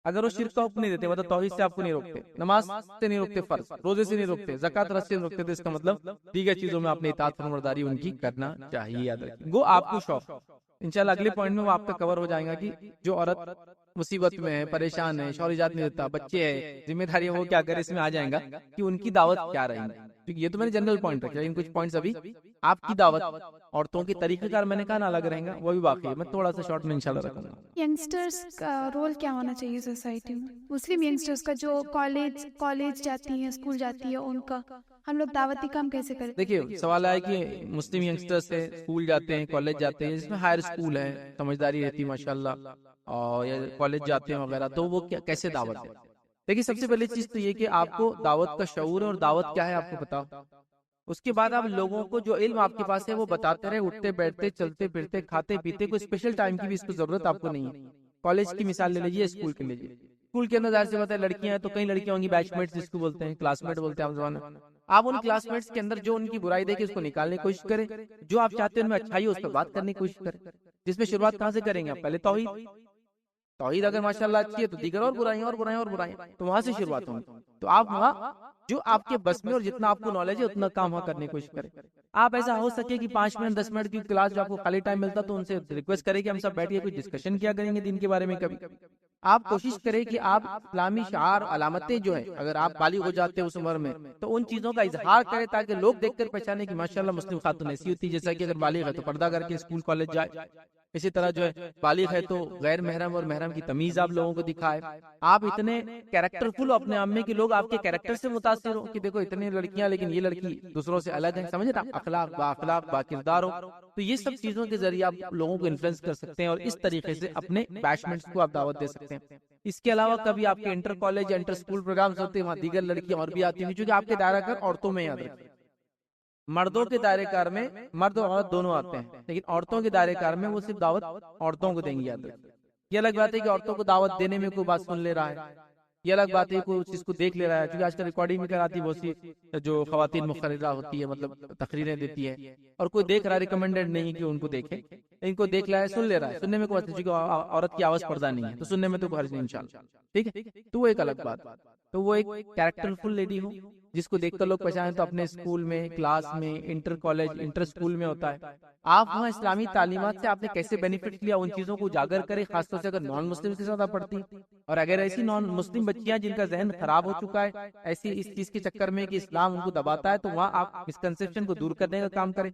اگر وہ شرک کا حکم نہیں دیتے، مطلب توحید سے آپ کو نہیں روکتے، نماز سے نہیں روکتے، فرض روزے سے نہیں روکتے، زکات رس سے نہیں روکتے، تو اس کا مطلب دیگر چیزوں میں آپ نے اطاعت فرمانبرداری ان کی کرنا چاہیے. یاد رکھیں وہ آپ کو شوق. انشاءاللہ اگلے پوائنٹ میں وہ آپ کا کور ہو جائے گا کہ جو عورت مصیبت میں ہے، پریشان ہے، شوہر اجازت نہیں دیتا، بچے ہے، ذمہ داری وہ کیا کرے، اس میں آ جائیں گا کہ ان کی دعوت کیا رہے گی. کیونکہ یہ تو میں نے جنرل پوائنٹ رکھا، ان کچھ پوائنٹس ابھی آپ کی دعوت عورتوں کے طریقہ کار میں نے کہا نہ الگ رہیں گا، وہ بھی باقی ہے، میں تھوڑا سا شارٹ میں انشاءاللہ رکھوں گا. ینگسٹرز کا رول کیا ہونا چاہیے سوسائٹی میں؟ مسلم ینگسٹرز کا جو کالج جاتی ہیں، اسکول جاتی ہے، ان کا ہم لوگ دعوتی کام کیسے کریں؟ دیکھیے سوال ہے کہ مسلم ینگسٹرز ہے، اسکول جاتے ہیں، کالج جاتے ہیں، جس میں ہائر اسکول ہے، سمجھداری رہتی ہے ماشاءاللہ، اور یا کالج جاتے ہیں وغیرہ، تو وہ کیسے دعوت ہے؟ دیکھیے سب سے پہلی چیز تو یہ کہ آپ کو دعوت کا شعور ہے اور دعوت کیا ہے آپ کو بتاؤ. اس کے بعد آپ لوگوں کو جو علم آپ کے پاس ہے وہ بتاتے رہے، اٹھتے بیٹھتے چلتے پھرتے کھاتے پیتے، کوئی اسپیشل ٹائم کی بھی اس کو ضرورت آپ کو نہیں ہے. کالج کی مثال لے لیجیے، اسکول کے لیجیے. اسکول کے اندر ظاہر سے بات ہے لڑکیاں ہیں تو کئی لڑکیاں ہوں گی، بیچ میٹس جس کو بولتے ہیں، کلاس میٹ بولتے ہیں آپ زبان میں. آپ ان کلاس میٹس کے اندر جو ان کی برائی دیکھے اس کو نکالنے کی کوشش کریں، جو آپ چاہتے ہیں ان میں اچھائی ہو اس پر بات کرنے کی کوشش کریں. جس میں شروعات کہاں سے کریں گے آپ؟ پہلے توحید. توحید اگر ماشاءاللہ اچھی ہے تو دیگر اور برائیاں تو وہاں سے شروعات ہوں گی. تو آپ وہاں جو آپ کے بس میں اور جتنا آپ کو نالج ہے اتنا کام وہاں کرنے کی کوشش کریں. آپ ایسا ہو سکے کہ 5 منٹ 10 منٹ کی کلاس جو آپ کو خالی ٹائم ملتا تو ان سے ریکویسٹ کریں کہ ہم سب بیٹھ کے کوئی ڈسکشن کیا کریں گے دین کے بارے میں. کبھی آپ کوشش کریں کہ آپ اسلامی شعار علامتیں جو ہیں اگر آپ بالغ ہو جاتے ہیں اس عمر میں تو ان چیزوں کا اظہار کریں تاکہ لوگ دیکھ کر پہچانے کہ ماشاءاللہ مسلم خاتون ایسی ہوتی ہے. جیسا کہ اگر بالغ ہے تو پردہ کر کے اسکول کالج جائے, اسی طرح جو ہے بالغ ہے تو غیر محرم اور محرم کی تمیز آپ لوگوں کو دکھائے. آپ اتنے کیریکٹر فل ہو اپنے آپ میں کہ لوگ آپ کے کیریکٹر سے متاثر ہو کہ دیکھو اتنی لڑکیاں لیکن یہ لڑکی دوسروں سے الگ ہے, سمجھ رہے اخلاق با کردار ہو. تو یہ سب چیزوں کے ذریعے آپ لوگوں کو انفلوئنس کر سکتے ہیں اور اس طریقے سے اپنے بیچمنٹس کو آپ دعوت دے سکتے ہیں. اس کے علاوہ کبھی آپ کے انٹر کالج یا انٹر اسکول پروگرامز ہوتے ہیں, وہاں دیگر لڑکیاں اور بھی آتی ہیں, چونکہ آپ کے دائرہ کار عورتوں میں یاد رکھیں. مردوں کے دائرے کار میں مرد اور عورت دونوں آتے ہیں, لیکن عورتوں کے دائرے کار میں وہ صرف دعوت عورتوں کو دیں گی. یاد رکھیں یہ الگ بات ہے کہ عورتوں کو دعوت دینے میں کوئی بات سن لے رہا ہے, یہ الگ بات ہے کوئی چیز کو دیکھ لے رہا ہے, کیونکہ آج کل ریکارڈنگ بھی کراتی بہت سی جو خواتین مقررہ ہوتی ہے, مطلب تقریریں دیتی ہے, اور کوئی دیکھ رہا ہے, ریکمینڈڈ نہیں کہ ان کو دیکھے, ان کو دیکھ رہا ہے, سن لے رہا ہے. سننے میں کوئی کیونکہ عورت کی آواز پردہ نہیں ہے تو سننے میں تو کوئی حرج نہیں انشاءاللہ, ٹھیک ہے. تو وہ ایک الگ بات. تو وہ ایک کیریکٹر فل لیڈی ہو جس کو دیکھ کر لوگ پہچانے, تو اپنے اسکول میں, کلاس میں, انٹر کالج, انٹر اسکول میں ہوتا ہے. آپ وہاں اسلامی تعلیمات سے آپ نے کیسے بینیفٹ لیا ان چیزوں کو اجاگر کریں, خاص طور سے اگر نان مسلم کے ساتھ پڑھتی, اور اگر ایسی نان مسلم بچیاں جن کا ذہن خراب ہو چکا ہے ایسی اس چیز کے چکر میں کہ اسلام ان کو دباتا ہے, تو وہاں آپ مسکنسپشن کو دور کرنے کا کام کریں.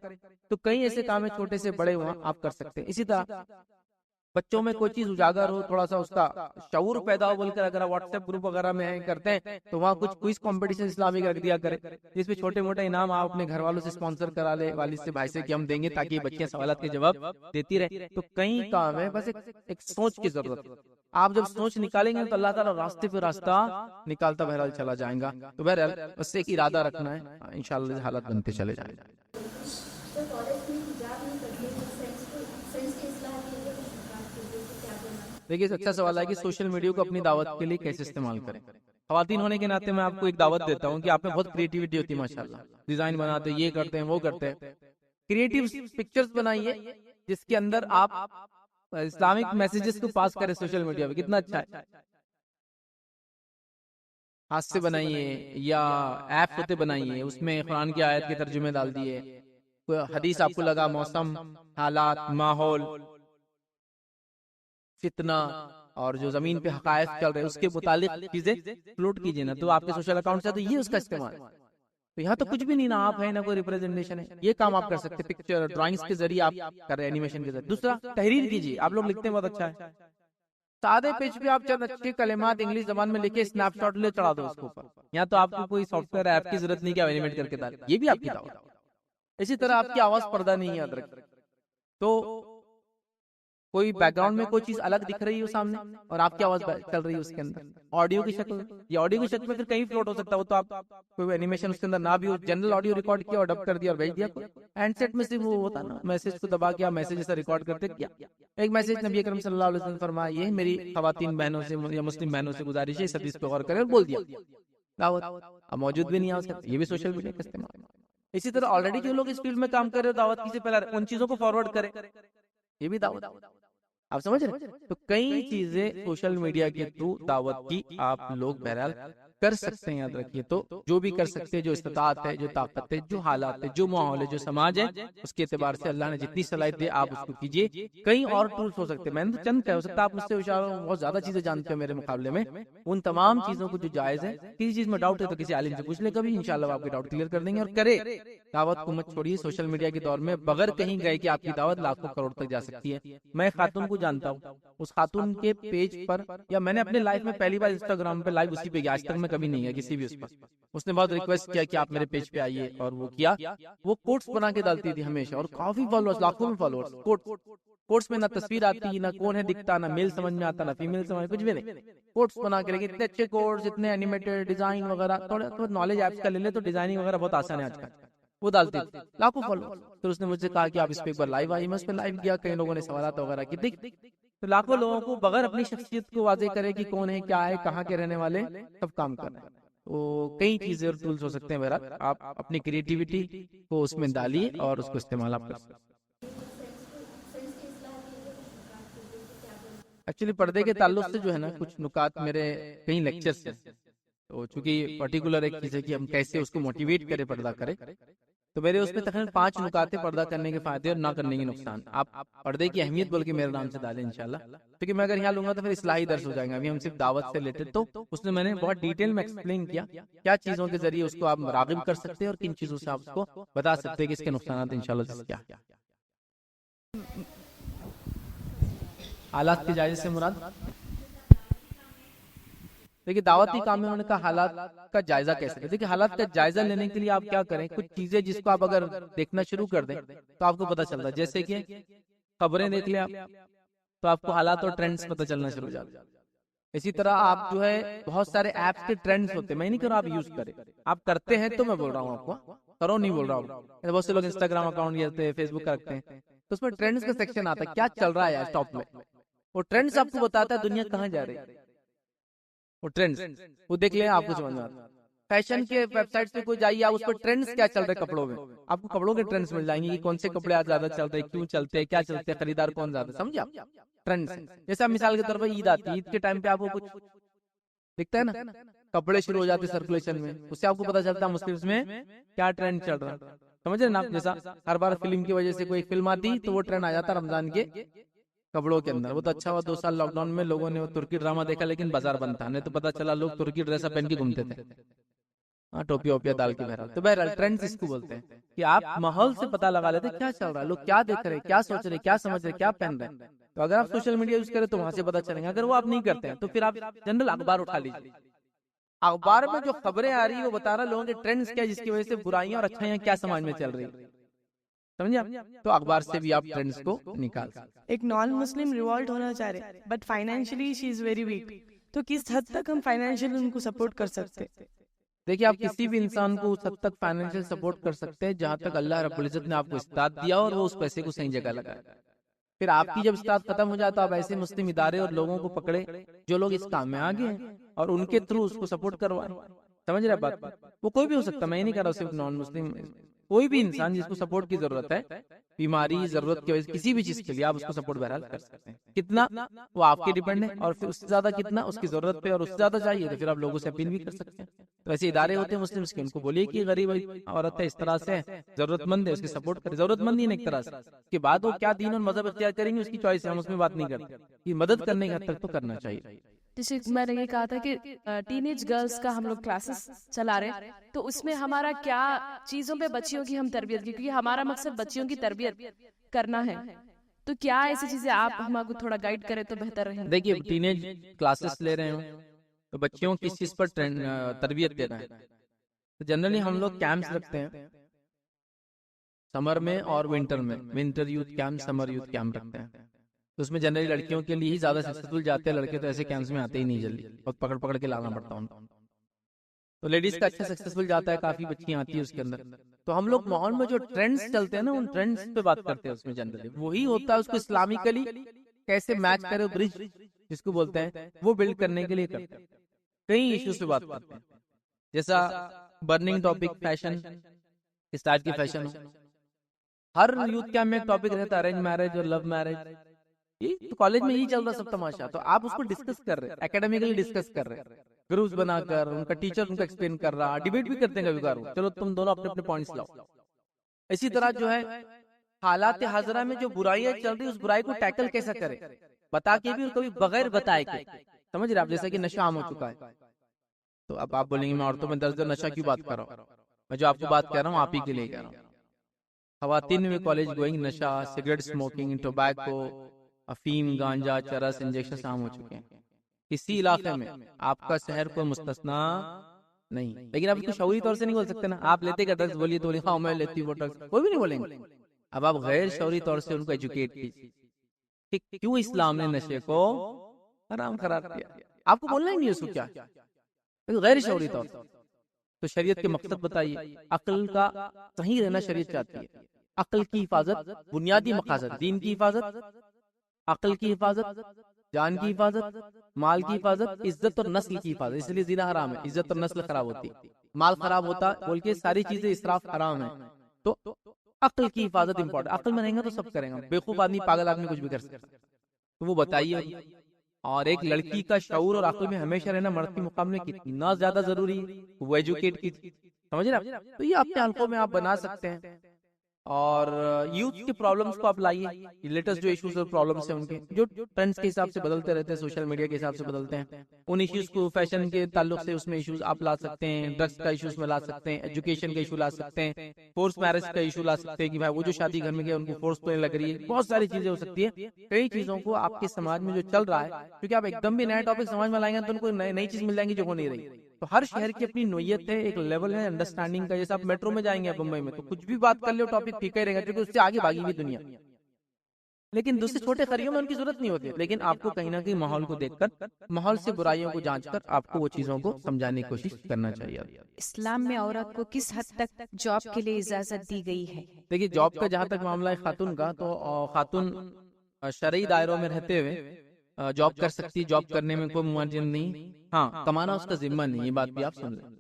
تو کئی ایسے کام ہیں چھوٹے سے بڑے وہاں آپ کر سکتے ہیں. اسی طرح بچوں میں کوئی چیز اجاگر ہو, تھوڑا سا اس کا شعور پیدا ہو بول کر اگر واٹس ایپ گروپ وغیرہ میں کرتے ہیں تو وہاں کچھ کوئز کمپٹیشن اسلامک رکھ دیا کرے, جس میں چھوٹے موٹے انعام آپ اپنے گھر والوں سے اسپانسر کرا لے, والد سے بھائی سے کہ ہم دیں گے تاکہ بچیاں سوالات کے جواب دیتی رہے. تو کئی کام ہے, بس ایک سوچ کی ضرورت ہے. آپ جب سوچ نکالیں گے تو اللہ تعالیٰ راستے پہ راستہ نکالتا بہرحال چلا جائے گا. تو بہرحال بس سے ایک ارادہ رکھنا ہے, انشاءاللہ حالات بنتے چلے جائیں گے. دیکھیے اچھا سوال ہے کہ سوشل میڈیا کو اپنی دعوت کے لیے کیسے استعمال کریں. خواتین ہونے کے ناطے میں آپ کو ایک دعوت دیتا ہوں کہ آپ میں بہت کریٹیوٹی ہوتی ہے ماشاءاللہ, ڈیزائن بناتے, یہ کرتے ہیں, وہ کرتے ہیں, کریٹیو پکچرز بنائیے جس کے اندر آپ اسلامک میسیجز کو پاس کریں سوشل میڈیا پہ. کتنا اچھا ہے. ہاتھ سے بنائیے یا ایپ ہوتے بنائیے, اس میں قرآن کی آیت کے ترجمے ڈال دیے, کوئی حدیث آپ کو لگا, موسم, حالات, ماحول, فتنہ اور جو زمین پہ حقائق چل رہے ہیں اس کے متعلق چیزیں فلوٹ کیجیے نا, تو آپ کے سوشل اکاؤنٹ سے تو یہ اس کا استعمال. تو یہاں تو کچھ بھی نہیں, نا آپ ہے, نہ کوئی ریپرزنٹیشن ہے. یہ کام آپ کر سکتے ہیں, پکچر ڈرائنگز کے ذریعے آپ کر رہے ہیں, اینیمیشن کے ذریعے. دوسرا تحریر کیجیے, آپ لوگ لکھتے ہیں بہت اچھا ہے, سادے پیج پہ آپ چند اچھے کلمات انگلش زبان میں لکھے اسنیپ شاٹ لے چڑھا دو اس کے اوپر. یہاں تو آپ کو کوئی سافٹ ویئر ایپ کی ضرورت نہیں کہ آپ اینیمیٹ کر کے ڈالیں, یہ بھی آپ کی دعوت. اسی طرح آپ کی آواز پردہ نہیں, یاد رکھیں. تو کوئی بیک گراؤنڈ میں کوئی چیز الگ دکھ رہی ہے سامنے اور آپ کی آواز چل رہی ہے اس کے اندر آڈیو کی شکل, یہ آڈیو کی شکل میں پھر کہیں فلوٹ ہو سکتا ہے. تو آپ کوئی اینیمیشن اس کے اندر نہ بھی ہو, جنرل آڈیو ریکارڈ کیا اور ڈب کر دیا اور بھیج دیا. ہینڈ سیٹ میں صرف وہ ہوتا نا میسج کو دبا کے آپ میسج ایسا ریکارڈ کرتے کیا. ایک میسج نبی اکرم صلی اللہ علیہ وسلم فرمایا, یہ میری خواتین بہنوں سے یا مسلم بہنوں سے گزارش ہے اس حدیث پہ غور کریں, اور بول دیا دعوت. اب موجود بھی نہیں آ سکتا, یہ بھی سوشل میڈیا کا استعمال. اسی طرح آلریڈی جو لوگ اس فیلڈ میں کام کر رہے دعوت کی سے پہلے ان چیزوں کو فارورڈ کریں, یہ بھی دعوت. آپ سمجھ رہے. تو کئی چیزیں سوشل میڈیا کے تھرو دعوت کی آپ لوگ بہرحال کر سکتے ہیں. یاد رکھیے, تو جو بھی کر سکتے ہیں, جو استطاعت ہے, جو طاقت ہے, جو حالات ہے, جو ماحول ہے, جو سماج ہے, اس کے اعتبار سے اللہ نے جتنی صلاحیت دی آپ اس کو کیجیے. کئی اور ٹولز ہو سکتے ہیں, میں نے تو چند کہا, ہو سکتا ہے آپ مجھ سے ہوشیار ہو, بہت زیادہ چیزیں جانتے ہیں میرے مقابلے میں. ان تمام چیزوں کو جو جائز ہے, کسی چیز میں ڈاؤٹ ہے تو کسی عالم سے پوچھ لے, کبھی انشاءاللہ آپ کے ڈاؤٹ کلیئر کر دیں گے. اور کرے دعوت کو مت چھوڑیے. سوشل میڈیا کے دور میں بغیر کہیں گئے کہ آپ کی دعوت لاکھوں کروڑ تک جا سکتی ہے. میں خاتون کو جانتا ہوں, اس خاتون کے پیج پر, یا میں نے اپنے لائف میں پہلی بار انسٹاگرام پہ لائیو اسی پہ گیا, آج تک میں کبھی نہیں گیا کسی بھی اس پر. اس نے بہت ریکویسٹ کیا کہ آپ میرے پیج پہ آئیے, اور وہ کیا. وہ کوٹس بنا کے ڈالتی تھی ہمیشہ, اور کافی فالوورز, لاکھوں میں فالوورز. کوٹس میں نہ تصویر آتی, نہ کون ہے دکھتا, نہ میل سمجھ میں آتا, نہ فیمیل سمجھ, کچھ بھی نہیں. کوٹس بنا کے رکھے, اتنے اچھے کوٹس, اتنے اینیمیٹڈ ڈیزائن وغیرہ. تھوڑا نالج ایپس کا لے لے تو ڈیزائننگ وغیرہ بہت آسان ہے آج کل. وہ ڈالتی تھی, لاکھوں فالوورز. پھر اس نے مجھ سے کہا کہ آپ اس پہ ایک بار لائیو آئیے. میں اس پہ لائیو کیا, کئی لوگوں نے سوالات وغیرہ کی. تو لاکھوں لوگوں کو بغیر اپنی شخصیت کو واضح کرے کہ کون ہے, کیا ہے, کہاں کے رہنے والے, سب کام کر رہے ہیں. تو کئی چیزیں اور ٹولز ہو سکتے ہیں. بہرحال آپ اپنی کریٹیوٹی کو اس میں ڈالیے اور اس کو استعمال آپ کر سکتے ہیں. ایکچولی پردے کے تعلق سے جو ہے نا کچھ نکات میرے کئی لیکچرز ہیں، تو چونکہ پرٹیکولر ایک چیز ہے کہ ہم کیسے اس کو موٹیویٹ کرے پردہ کرے، تو میرے اس میں تقریباً 5 نکات پردہ کرنے کے فائدے اور نہ کرنے کے نقصان. آپ پردے کی اہمیت بول کے میرے نام سے ڈالیں انشاءاللہ، کیونکہ میں اگر یہاں لوں گا تو پھر اصلاحی درس ہو جائیں گا. ابھی ہم صرف دعوت سے ریلیٹڈ، تو اس میں نے بہت ڈیٹیل میں ایکسپلین کیا کیا چیزوں کے ذریعے اس کو آپ راغب کر سکتے ہیں اور کن چیزوں سے آپ اس کو بتا سکتے ہیں کہ اس کے نقصانات انشاءاللہ کیا ہے. حالات کے جائزے سے مراد دیکھیے دعوتی کام میں انہوں نے کہا حالات کا جائزہ کیسے لیں. دیکھیے حالات کا جائزہ لینے کے لیے آپ کیا کریں، کچھ چیزیں جس کو آپ اگر دیکھنا شروع کر دیں تو آپ کو پتہ چلتا ہے. جیسے کہ خبریں دیکھ لیں آپ تو آپ کو حالات اور ٹرینڈز پتہ چلنا شروع ہو جاتے ہیں. اسی طرح آپ جو ہے بہت سارے ایپس کے ٹرینڈز ہوتے ہیں، میں نہیں کہہ رہا آپ یوز کریں، آپ کرتے ہیں تو میں بول رہا ہوں آپ کو کرو نہیں بول رہا ہوں. بہت سے لوگ انسٹاگرام اکاؤنٹ کرتے ہیں، فیس بک کا رکھتے ہیں، تو اس میں ٹرینڈز کا سیکشن آتا ہے، کیا چل رہا ہے ٹاپ میں. وہ ٹرینڈز آپ کو بتاتا ہے دنیا کہاں جا رہی ہے. وہ ٹرینڈز وہ دیکھ لیں آپ کو سمجھ میں آتا ہے. فیشن کے ویب سائٹس پہ کوئی جائیے، آپ اس پر ٹرینڈز کیا چل رہے کپڑوں میں، آپ کو کپڑوں کے ٹرینڈز مل جائیں گے کہ کون سے کپڑے آج زیادہ چل رہے ہیں، کیوں چلتے ہیں، کیا چلتے ہیں، خریدار کون زیادہ، سمجھے آپ ٹرینڈز. جیسے مثال کے طور پر عید آتی ہے، عید کے ٹائم پہ آپ کو کچھ دکھتا ہے نا، کپڑے شروع ہو جاتے سرکولیشن میں، اس سے آپ کو پتا چلتا ہے مسلمز میں کیا ٹرینڈ چل رہا ہے. سمجھ رہے نا آپ. جیسا ہر بار فلم کی وجہ سے کوئی فلم آتی تو وہ ٹرینڈ آ جاتا رمضان کے کپڑوں کے اندر. وہ تو اچھا ہوا 2 سال لاک ڈاؤن میں لوگوں نے وہ ترکی ڈرامہ دیکھا، لیکن بازار بند تھا، نہیں تو پتا چلا لوگ ترکی ڈریس پہن کے گھومتے تھے، ٹوپی اوپیا ڈال کے. بہرحال تو بہرحال ٹرینڈز اس کو بولتے ہیں کہ آپ ماحول سے پتا لگا لیتے کیا چل رہا ہے، لوگ کیا دیکھ رہے ہیں، کیا سوچ رہے ہیں، کیا سمجھ رہے ہیں، کیا پہن رہے ہیں. تو اگر آپ سوشل میڈیا یوز کریں تو وہاں سے پتا چلیں گے. اگر وہ آپ نہیں کرتے ہیں تو پھر آپ جنرل اخبار اٹھا لیجیے. اخبار میں جو خبریں آ رہی ہیں وہ بتا رہا لوگوں کے ٹرینڈز کیا، جس کی وجہ سے برائیاں اور اچھائیاں کیا سماج میں چل رہی ہیں. سمجھے آپ. تو اخبار سے بھی آپ ٹرینڈز کو نکال سکتے. ایک نان مسلم ریوالٹ ہونا چاہ رہے but financially she is very weak, تو کس حد تک ہم فائنینشلی ان کو سپورٹ کر سکتے؟ دیکھیے آپ کسی بھی انسان کو اس حد تک فائنینشیل سپورٹ کر سکتے ہیں جہاں تک اللہ رب العزت نے آپ کو استعداد دیا اور وہ اس پیسے کو صحیح جگہ لگائے. پھر آپ کی جب استعداد ختم ہو جائے تو آپ ایسے مسلم ادارے اور لوگوں کو پکڑے جو لوگ اس کام میں آگے ہیں اور ان کے تھرو اس کو سپورٹ کروائیں. سمجھ رہے بات. وہ کوئی بھی ہو سکتا ہے، میں نہیں کہہ رہا صرف نان مسلم، کوئی بھی انسان جس کو سپورٹ کی ضرورت ہے، بیماری ضرورت کی وجہ سے کسی بھی چیز کے لیے آپ اس کو سپورٹ بہرحال کر سکتے ہیں. کتنا وہ آپ کے ڈیپینڈ ہے، اور پھر اس سے زیادہ کتنا اس کی ضرورت پہ اور اس سے زیادہ چاہیے تو پھر آپ لوگوں سے اپیل بھی کر سکتے ہیں. تو ایسے ادارے ہوتے ہیں مسلم کے، ان کو بولیے کہ غریب عورت ہے، اس طرح سے ضرورت مند ہے، اس کی سپورٹ کرے. ضرورت مند ہی ایک طرح سے، اس کے بعد وہ کیا دین اور مذہب اختیار کریں گے اس کی چوائس ہے، ہم اس میں بات نہیں کرتے. یہ مدد کرنے کے حد تک تو کرنا چاہیے. جیسے میں نے یہ کہا تھا کہ ٹین ایج گرلز کا ہم لوگ کلاسز چلا رہے، تو اس میں ہمارا کیا چیزوں پہ بچیوں کی ہم تربیت کی، کیونکہ ہمارا مقصد بچیوں کی تربیت کرنا ہے، تو کیا ایسی چیزیں آپ ہمارے کو تھوڑا گائیڈ کریں تو بہتر رہے. دیکھیے ٹین ایج کلاسز لے رہے ہوں تو بچیوں کس چیز پر تربیت دے رہے ہیں. تو جنرلی ہم لوگ کیمپس رکھتے ہیں سمر میں اور ونٹر میں، ونٹر یوتھ کیمپ، سمر یوتھ کیمپ رکھتے ہیں. تو اس میں جنرلی لڑکیوں کے لیے ہی زیادہ سکسیسفل جاتے ہیں، لڑکے تو ایسے کیمپس میں آتے ہی نہیں جلدی، بہت پکڑ پکڑ کے لانا پڑتا ان کو. تو لیڈیز کا اچھا سکسیسفل جاتا ہے، کافی بچیاں آتی ہیں اس کے اندر. تو ہم لوگ ماحول میں جو ٹرینڈز چلتے ہیں نا ان ٹرینڈز پہ بات کرتے ہیں. اس میں جنرلی وہی ہوتا ہے، اس کو اسلامکلی کیسے میچ کرے، برج جس کو بولتے ہیں وہ بلڈ کرنے کے لیے کرتے ہیں. کئی ایشوز پہ بات کرتے ہیں، جیسا برننگ ٹاپک فیشن، اس ٹائپ کی فیشن ہو. ہر یوتھ کیمپ میں ایک ٹاپک رہتا ہے ارینج میرج اور لو میرج. تو کالج میں یہی چل رہا سب تماشا. تو آپ اس کو ڈسکس کر رہے ہیں، اکیڈمیکلی ڈسکس کر رہے ہیں، گروپس بنا کر ان کا ٹیچر ان کو ایکسپلین کر رہا، ڈیبیٹ بھی کرتے ہیں کبھی کبھار. چلو تم دونوں اپنے اپنے پوائنٹس لاؤ. اسی طرح جو ہے حالات حاضرہ میں جو برائیاں چل رہی اس برائی کو ٹیکل کیسا کرے، بتا کے بھی اور کبھی بغیر بتائے کے. سمجھ رہے آپ. جیسا کہ نشہ عام ہو چکا ہے، تو اب آپ بولیں گے میں عورتوں میں درد نشہ کیوں بات کر رہا ہوں. میں جو آپ کو بات کہہ رہا ہوں آپ ہی کے لیے کہہ رہا ہوں. خواتین میں کالج گوئنگ نشہ، سگریٹ اسموکنگ، ٹوبیکو، افیم، گانجا، چرس، انجیکشن عام ہو چکے ہیں. کسی علاقے میں آپ کا شہر کو مستثنا نہیں. لیکن آپ اس کو شعوری طور سے نہیں بول سکتے نا. آپ لیتے کا ڈرگس بولیے تو بولیں ہاں میں لیتی ہوں ڈرگس، کوئی بھی نہیں بولیں گے. اب آپ غیر شعوری طور سے ان کو ایجوکیٹ کیجیے کیوں اسلام نے نشے کو حرام قرار دیا. آپ کو بولنا ہی نہیں اس کو کیا غیر شعوری طور سے. تو شریعت کے مقصد بتائیے. عقل کا صحیح رہنا شریعت چاہتی ہے. عقل کی حفاظت، بنیادی مقاصد، دین کی حفاظت، عقل کی حفاظت، جان کی حفاظت، مال کی حفاظت، عزت اور نسل کی حفاظت. اس لیے زنا حرام ہے، عزت اور نسل خراب ہوتی ہے، مال خراب ہوتا بول کے ساری چیزیں اسراف حرام ہے. تو عقل کی حفاظت امپورٹنٹ. عقل میں رہیں گا تو سب کریں گا. بیوقوف آدمی، پاگل آدمی کچھ بھی کر سکتا. تو وہ بتائیے اور ایک لڑکی کا شعور اور عقل میں ہمیشہ رہنا مرد کے مقابلے میں کتنا زیادہ ضروری ہے، وہ ایجوکیٹ کی، سمجھ رہے آپ؟ تو یہ اپنے حلقوں میں آپ بنا سکتے ہیں، اور یوتھ کے پرابلمز کو آپ لائیے، لیٹسٹ جو ایشوز اور پرابلمز ہیں ان کے جو ٹرینڈز کے حساب سے بدلتے رہتے ہیں، سوشل میڈیا کے حساب سے بدلتے ہیں، ان ایشوز کو فیشن کے تعلق سے اس میں ایشوز آپ لا سکتے ہیں، ڈرگس کا ایشوز میں لا سکتے ہیں، ایجوکیشن کا ایشو لا سکتے ہیں، فورس میرج کا ایشو لا سکتے ہیں کہ بھائی وہ جو شادی گھر میں گئے ان کو فورس تو نہیں لگ رہی ہے، بہت ساری چیزیں ہو سکتی ہے، کئی چیزوں کو آپ کے سماج میں جو چل رہا ہے، کیونکہ آپ ایک دم بھی نیا ٹاپک سمجھ میں لائیں گے تو ان کو نئی چیز مل جائیں گی جو ہو نہیں رہی، تو ہر شہر کی اپنی نوعیت ہے، ایک لیول ہے انڈرسٹینڈنگ کا، جیسے آپ میٹرو میں جائیں گے بمبئی میں تو کچھ بھی بات کر لو ٹاپک ٹھیک ہی رہے گا کیونکہ اس سے آگے بھاگی ہوئی دنیا، لیکن دوسرے چھوٹے قریوں میں ان کی ضرورت نہیں ہوتی، لیکن آپ کو کہیں نہ کہیں ماحول کو دیکھ کر، ماحول سے برائیوں کو جانچ کر آپ کو وہ چیزوں کو سمجھانے کی کوشش کرنا چاہیے۔ اسلام میں عورت کو کس حد تک جاب کے لیے اجازت دی گئی ہے؟ دیکھیے جاب کا جہاں تک معاملہ ہے خاتون کا، تو خاتون شرعی دائروں میں رہتے ہوئے جاب کر سکتی ہے، جاب کرنے میں کوئی ممانعت نہیں، ہاں کمانا اس کا ذمہ نہیں، یہ بات بھی آپ سن لیں،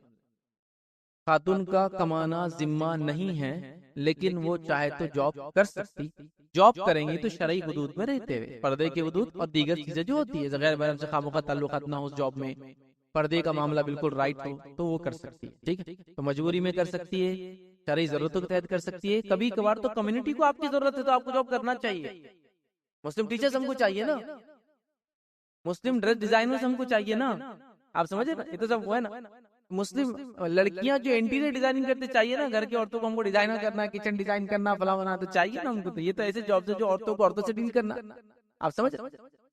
خاتون کا کمانا ذمہ نہیں ہے، لیکن وہ چاہے تو جاب کر سکتی، جاب کریں گی تو شرعی حدود میں رہتے ہوئے، پردے کے حدود اور دیگر چیزیں جو ہوتی ہے، غیر محرم سے خامخواہ تعلقات نہ ہو اس جاب میں، پردے کا معاملہ بالکل رائٹ ہو تو وہ کر سکتی ہے، ٹھیک ہے، تو مجبوری میں کر سکتی ہے، شرعی ضرورتوں کے تحت کر سکتی ہے، کبھی کبھار تو کمیونٹی کو آپ کی ضرورت ہے تو آپ کو جاب کرنا چاہیے، مسلم ٹیچرز ہم کو چاہیے نا، مسلم ڈریس ڈیزائنرز ہم کو چاہیے نا، آپ سمجھے نا، یہ تو سب وہ ہے نا، مسلم لڑکیاں جو انٹیریئر ڈیزائننگ کرتے چاہیے نا، گھر کے عورتوں کو ہم کو ڈیزائنر کرنا، کچن ڈیزائن کرنا، فلاں بنا تو چاہیے نا ہم کو، تو یہ تو ایسے جابس ہیں جو عورتوں کو عورتوں سے ڈیل کرنا، آپ سمجھ،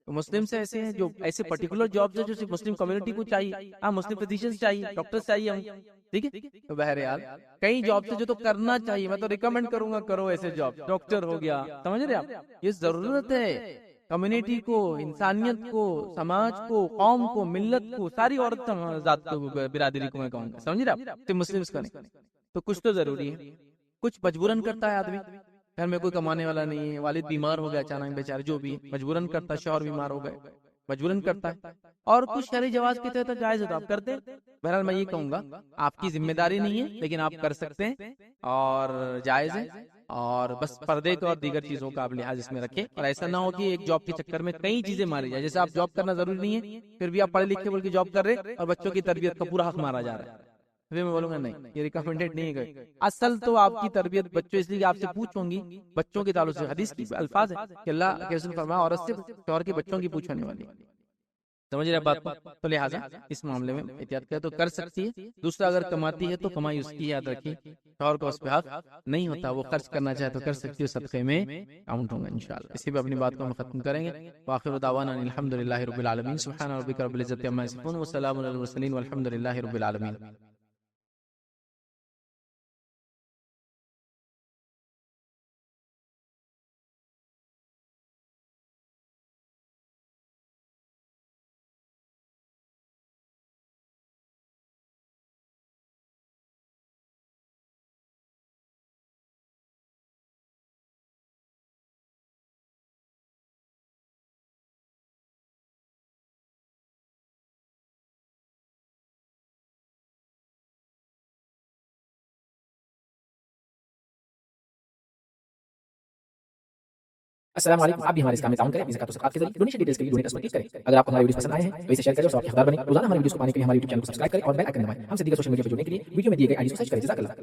مسلم سے ایسے ہیں جو ایسے پرٹیکولر جابس ہیں جو صرف مسلم کمیونٹی کو چاہیے، ہاں مسلم فزیشینز چاہیے، ڈاکٹرز چاہیے ہم، ٹھیک ہے، تو بہرحال کئی جابس ہیں جو تو کرنا چاہیے، میں تو ریکمینڈ کروں گا کرو ایسے جاب، ڈاکٹر ہو گیا، سمجھ رہے آپ، یہ ضرورت ہے کمیونٹی کو، انسانیت کو، سماج کو، قوم کو، ملت کو، ساری عورت ذات کو، برادری کو میں کہوں گا، سمجھ رہے آپ، تو مسلمس کا نہیں، تو کچھ تو ضروری ہے، کچھ مجبوراً کرتا ہے آدمی، گھر میں کوئی کمانے والا نہیں ہے، والد بیمار ہو گیا اچانک بیچارے، جو بھی مجبوراً کرتا ہے، شوہر بیمار ہو گئے مجبوراً کرتا ہے، اور کچھ شرعی جواز کے تحت جائز ہے تو آپ کرتے ہیں، بہرحال میں یہ کہوں گا آپ کی ذمہ داری نہیں ہے لیکن آپ کر سکتے ہیں اور جائز ہے، اور بس پردے کو اور دیگر چیزوں کا آپ لحاظ اس میں رکھیں، اور ایسا نہ ہو کہ ایک جاب کے چکر میں کئی چیزیں ماری جائے، جیسے آپ جاب کرنا ضروری نہیں ہے پھر بھی آپ پڑھے لکھے بول کے جاب کر رہے اور بچوں کی تربیت کا پورا حق مارا جا رہا ہے، پھر میں بولوں گا نہیں، یہ ریکمینڈیڈ نہیں ہے، اصل تو آپ کی تربیت بچوں، اس لیے آپ سے پوچھوں گی بچوں کے تعلق سے، حدیث کی الفاظ ہے کہ اللہ کے رسول فرمایا عورت سے شوہر کے بچوں کی پوچھنے والی، سمجھ رہے بات کو، تو لہٰذا اس معاملے میں احتیاط کرے تو کر سکتی ہے، دوسرا اگر کماتی ہے تو کمائی اس کی یاد رکھی، شوہر کو اس پہ حق نہیں ہوتا، وہ خرچ کرنا چاہے تو کر سکتی ہے، صدقے میں کاؤنٹ ہوں گا انشاءاللہ۔ اسی پہ اپنی بات کو ہم ختم کریں گے، وآخر دعوانا الحمدللہ رب العالمین، سبحان ربک رب العزت عما یصفون وسلام علی المرسلین والحمدللہ رب العالمین۔ السلام علیکم، آپ بھی ہمارے اس کام میں تعاون کریں اپنی زکات و صدقات کے ذریعے، ڈونیشن ڈیٹیلز کے لیے ڈونیٹ پر کلک کریں۔ اگر آپ کو ہمارے ویڈیوز پسند آئے ہیں تو اسے شیئر کریں اور سب کے حقدار بنیں۔ روزانہ ہمارے ویڈیوز کو پانے کے لیے ہمارے یوٹیوب چینل کو سبسکرائب کریں اور بیل آئکن دبائیں۔ ہم سے دیگر سوشل میڈیا پر جڑنے کے لیے ویڈیو میں دیے گئے آئی ڈی کو سرچ کریں۔ جزاک اللہ۔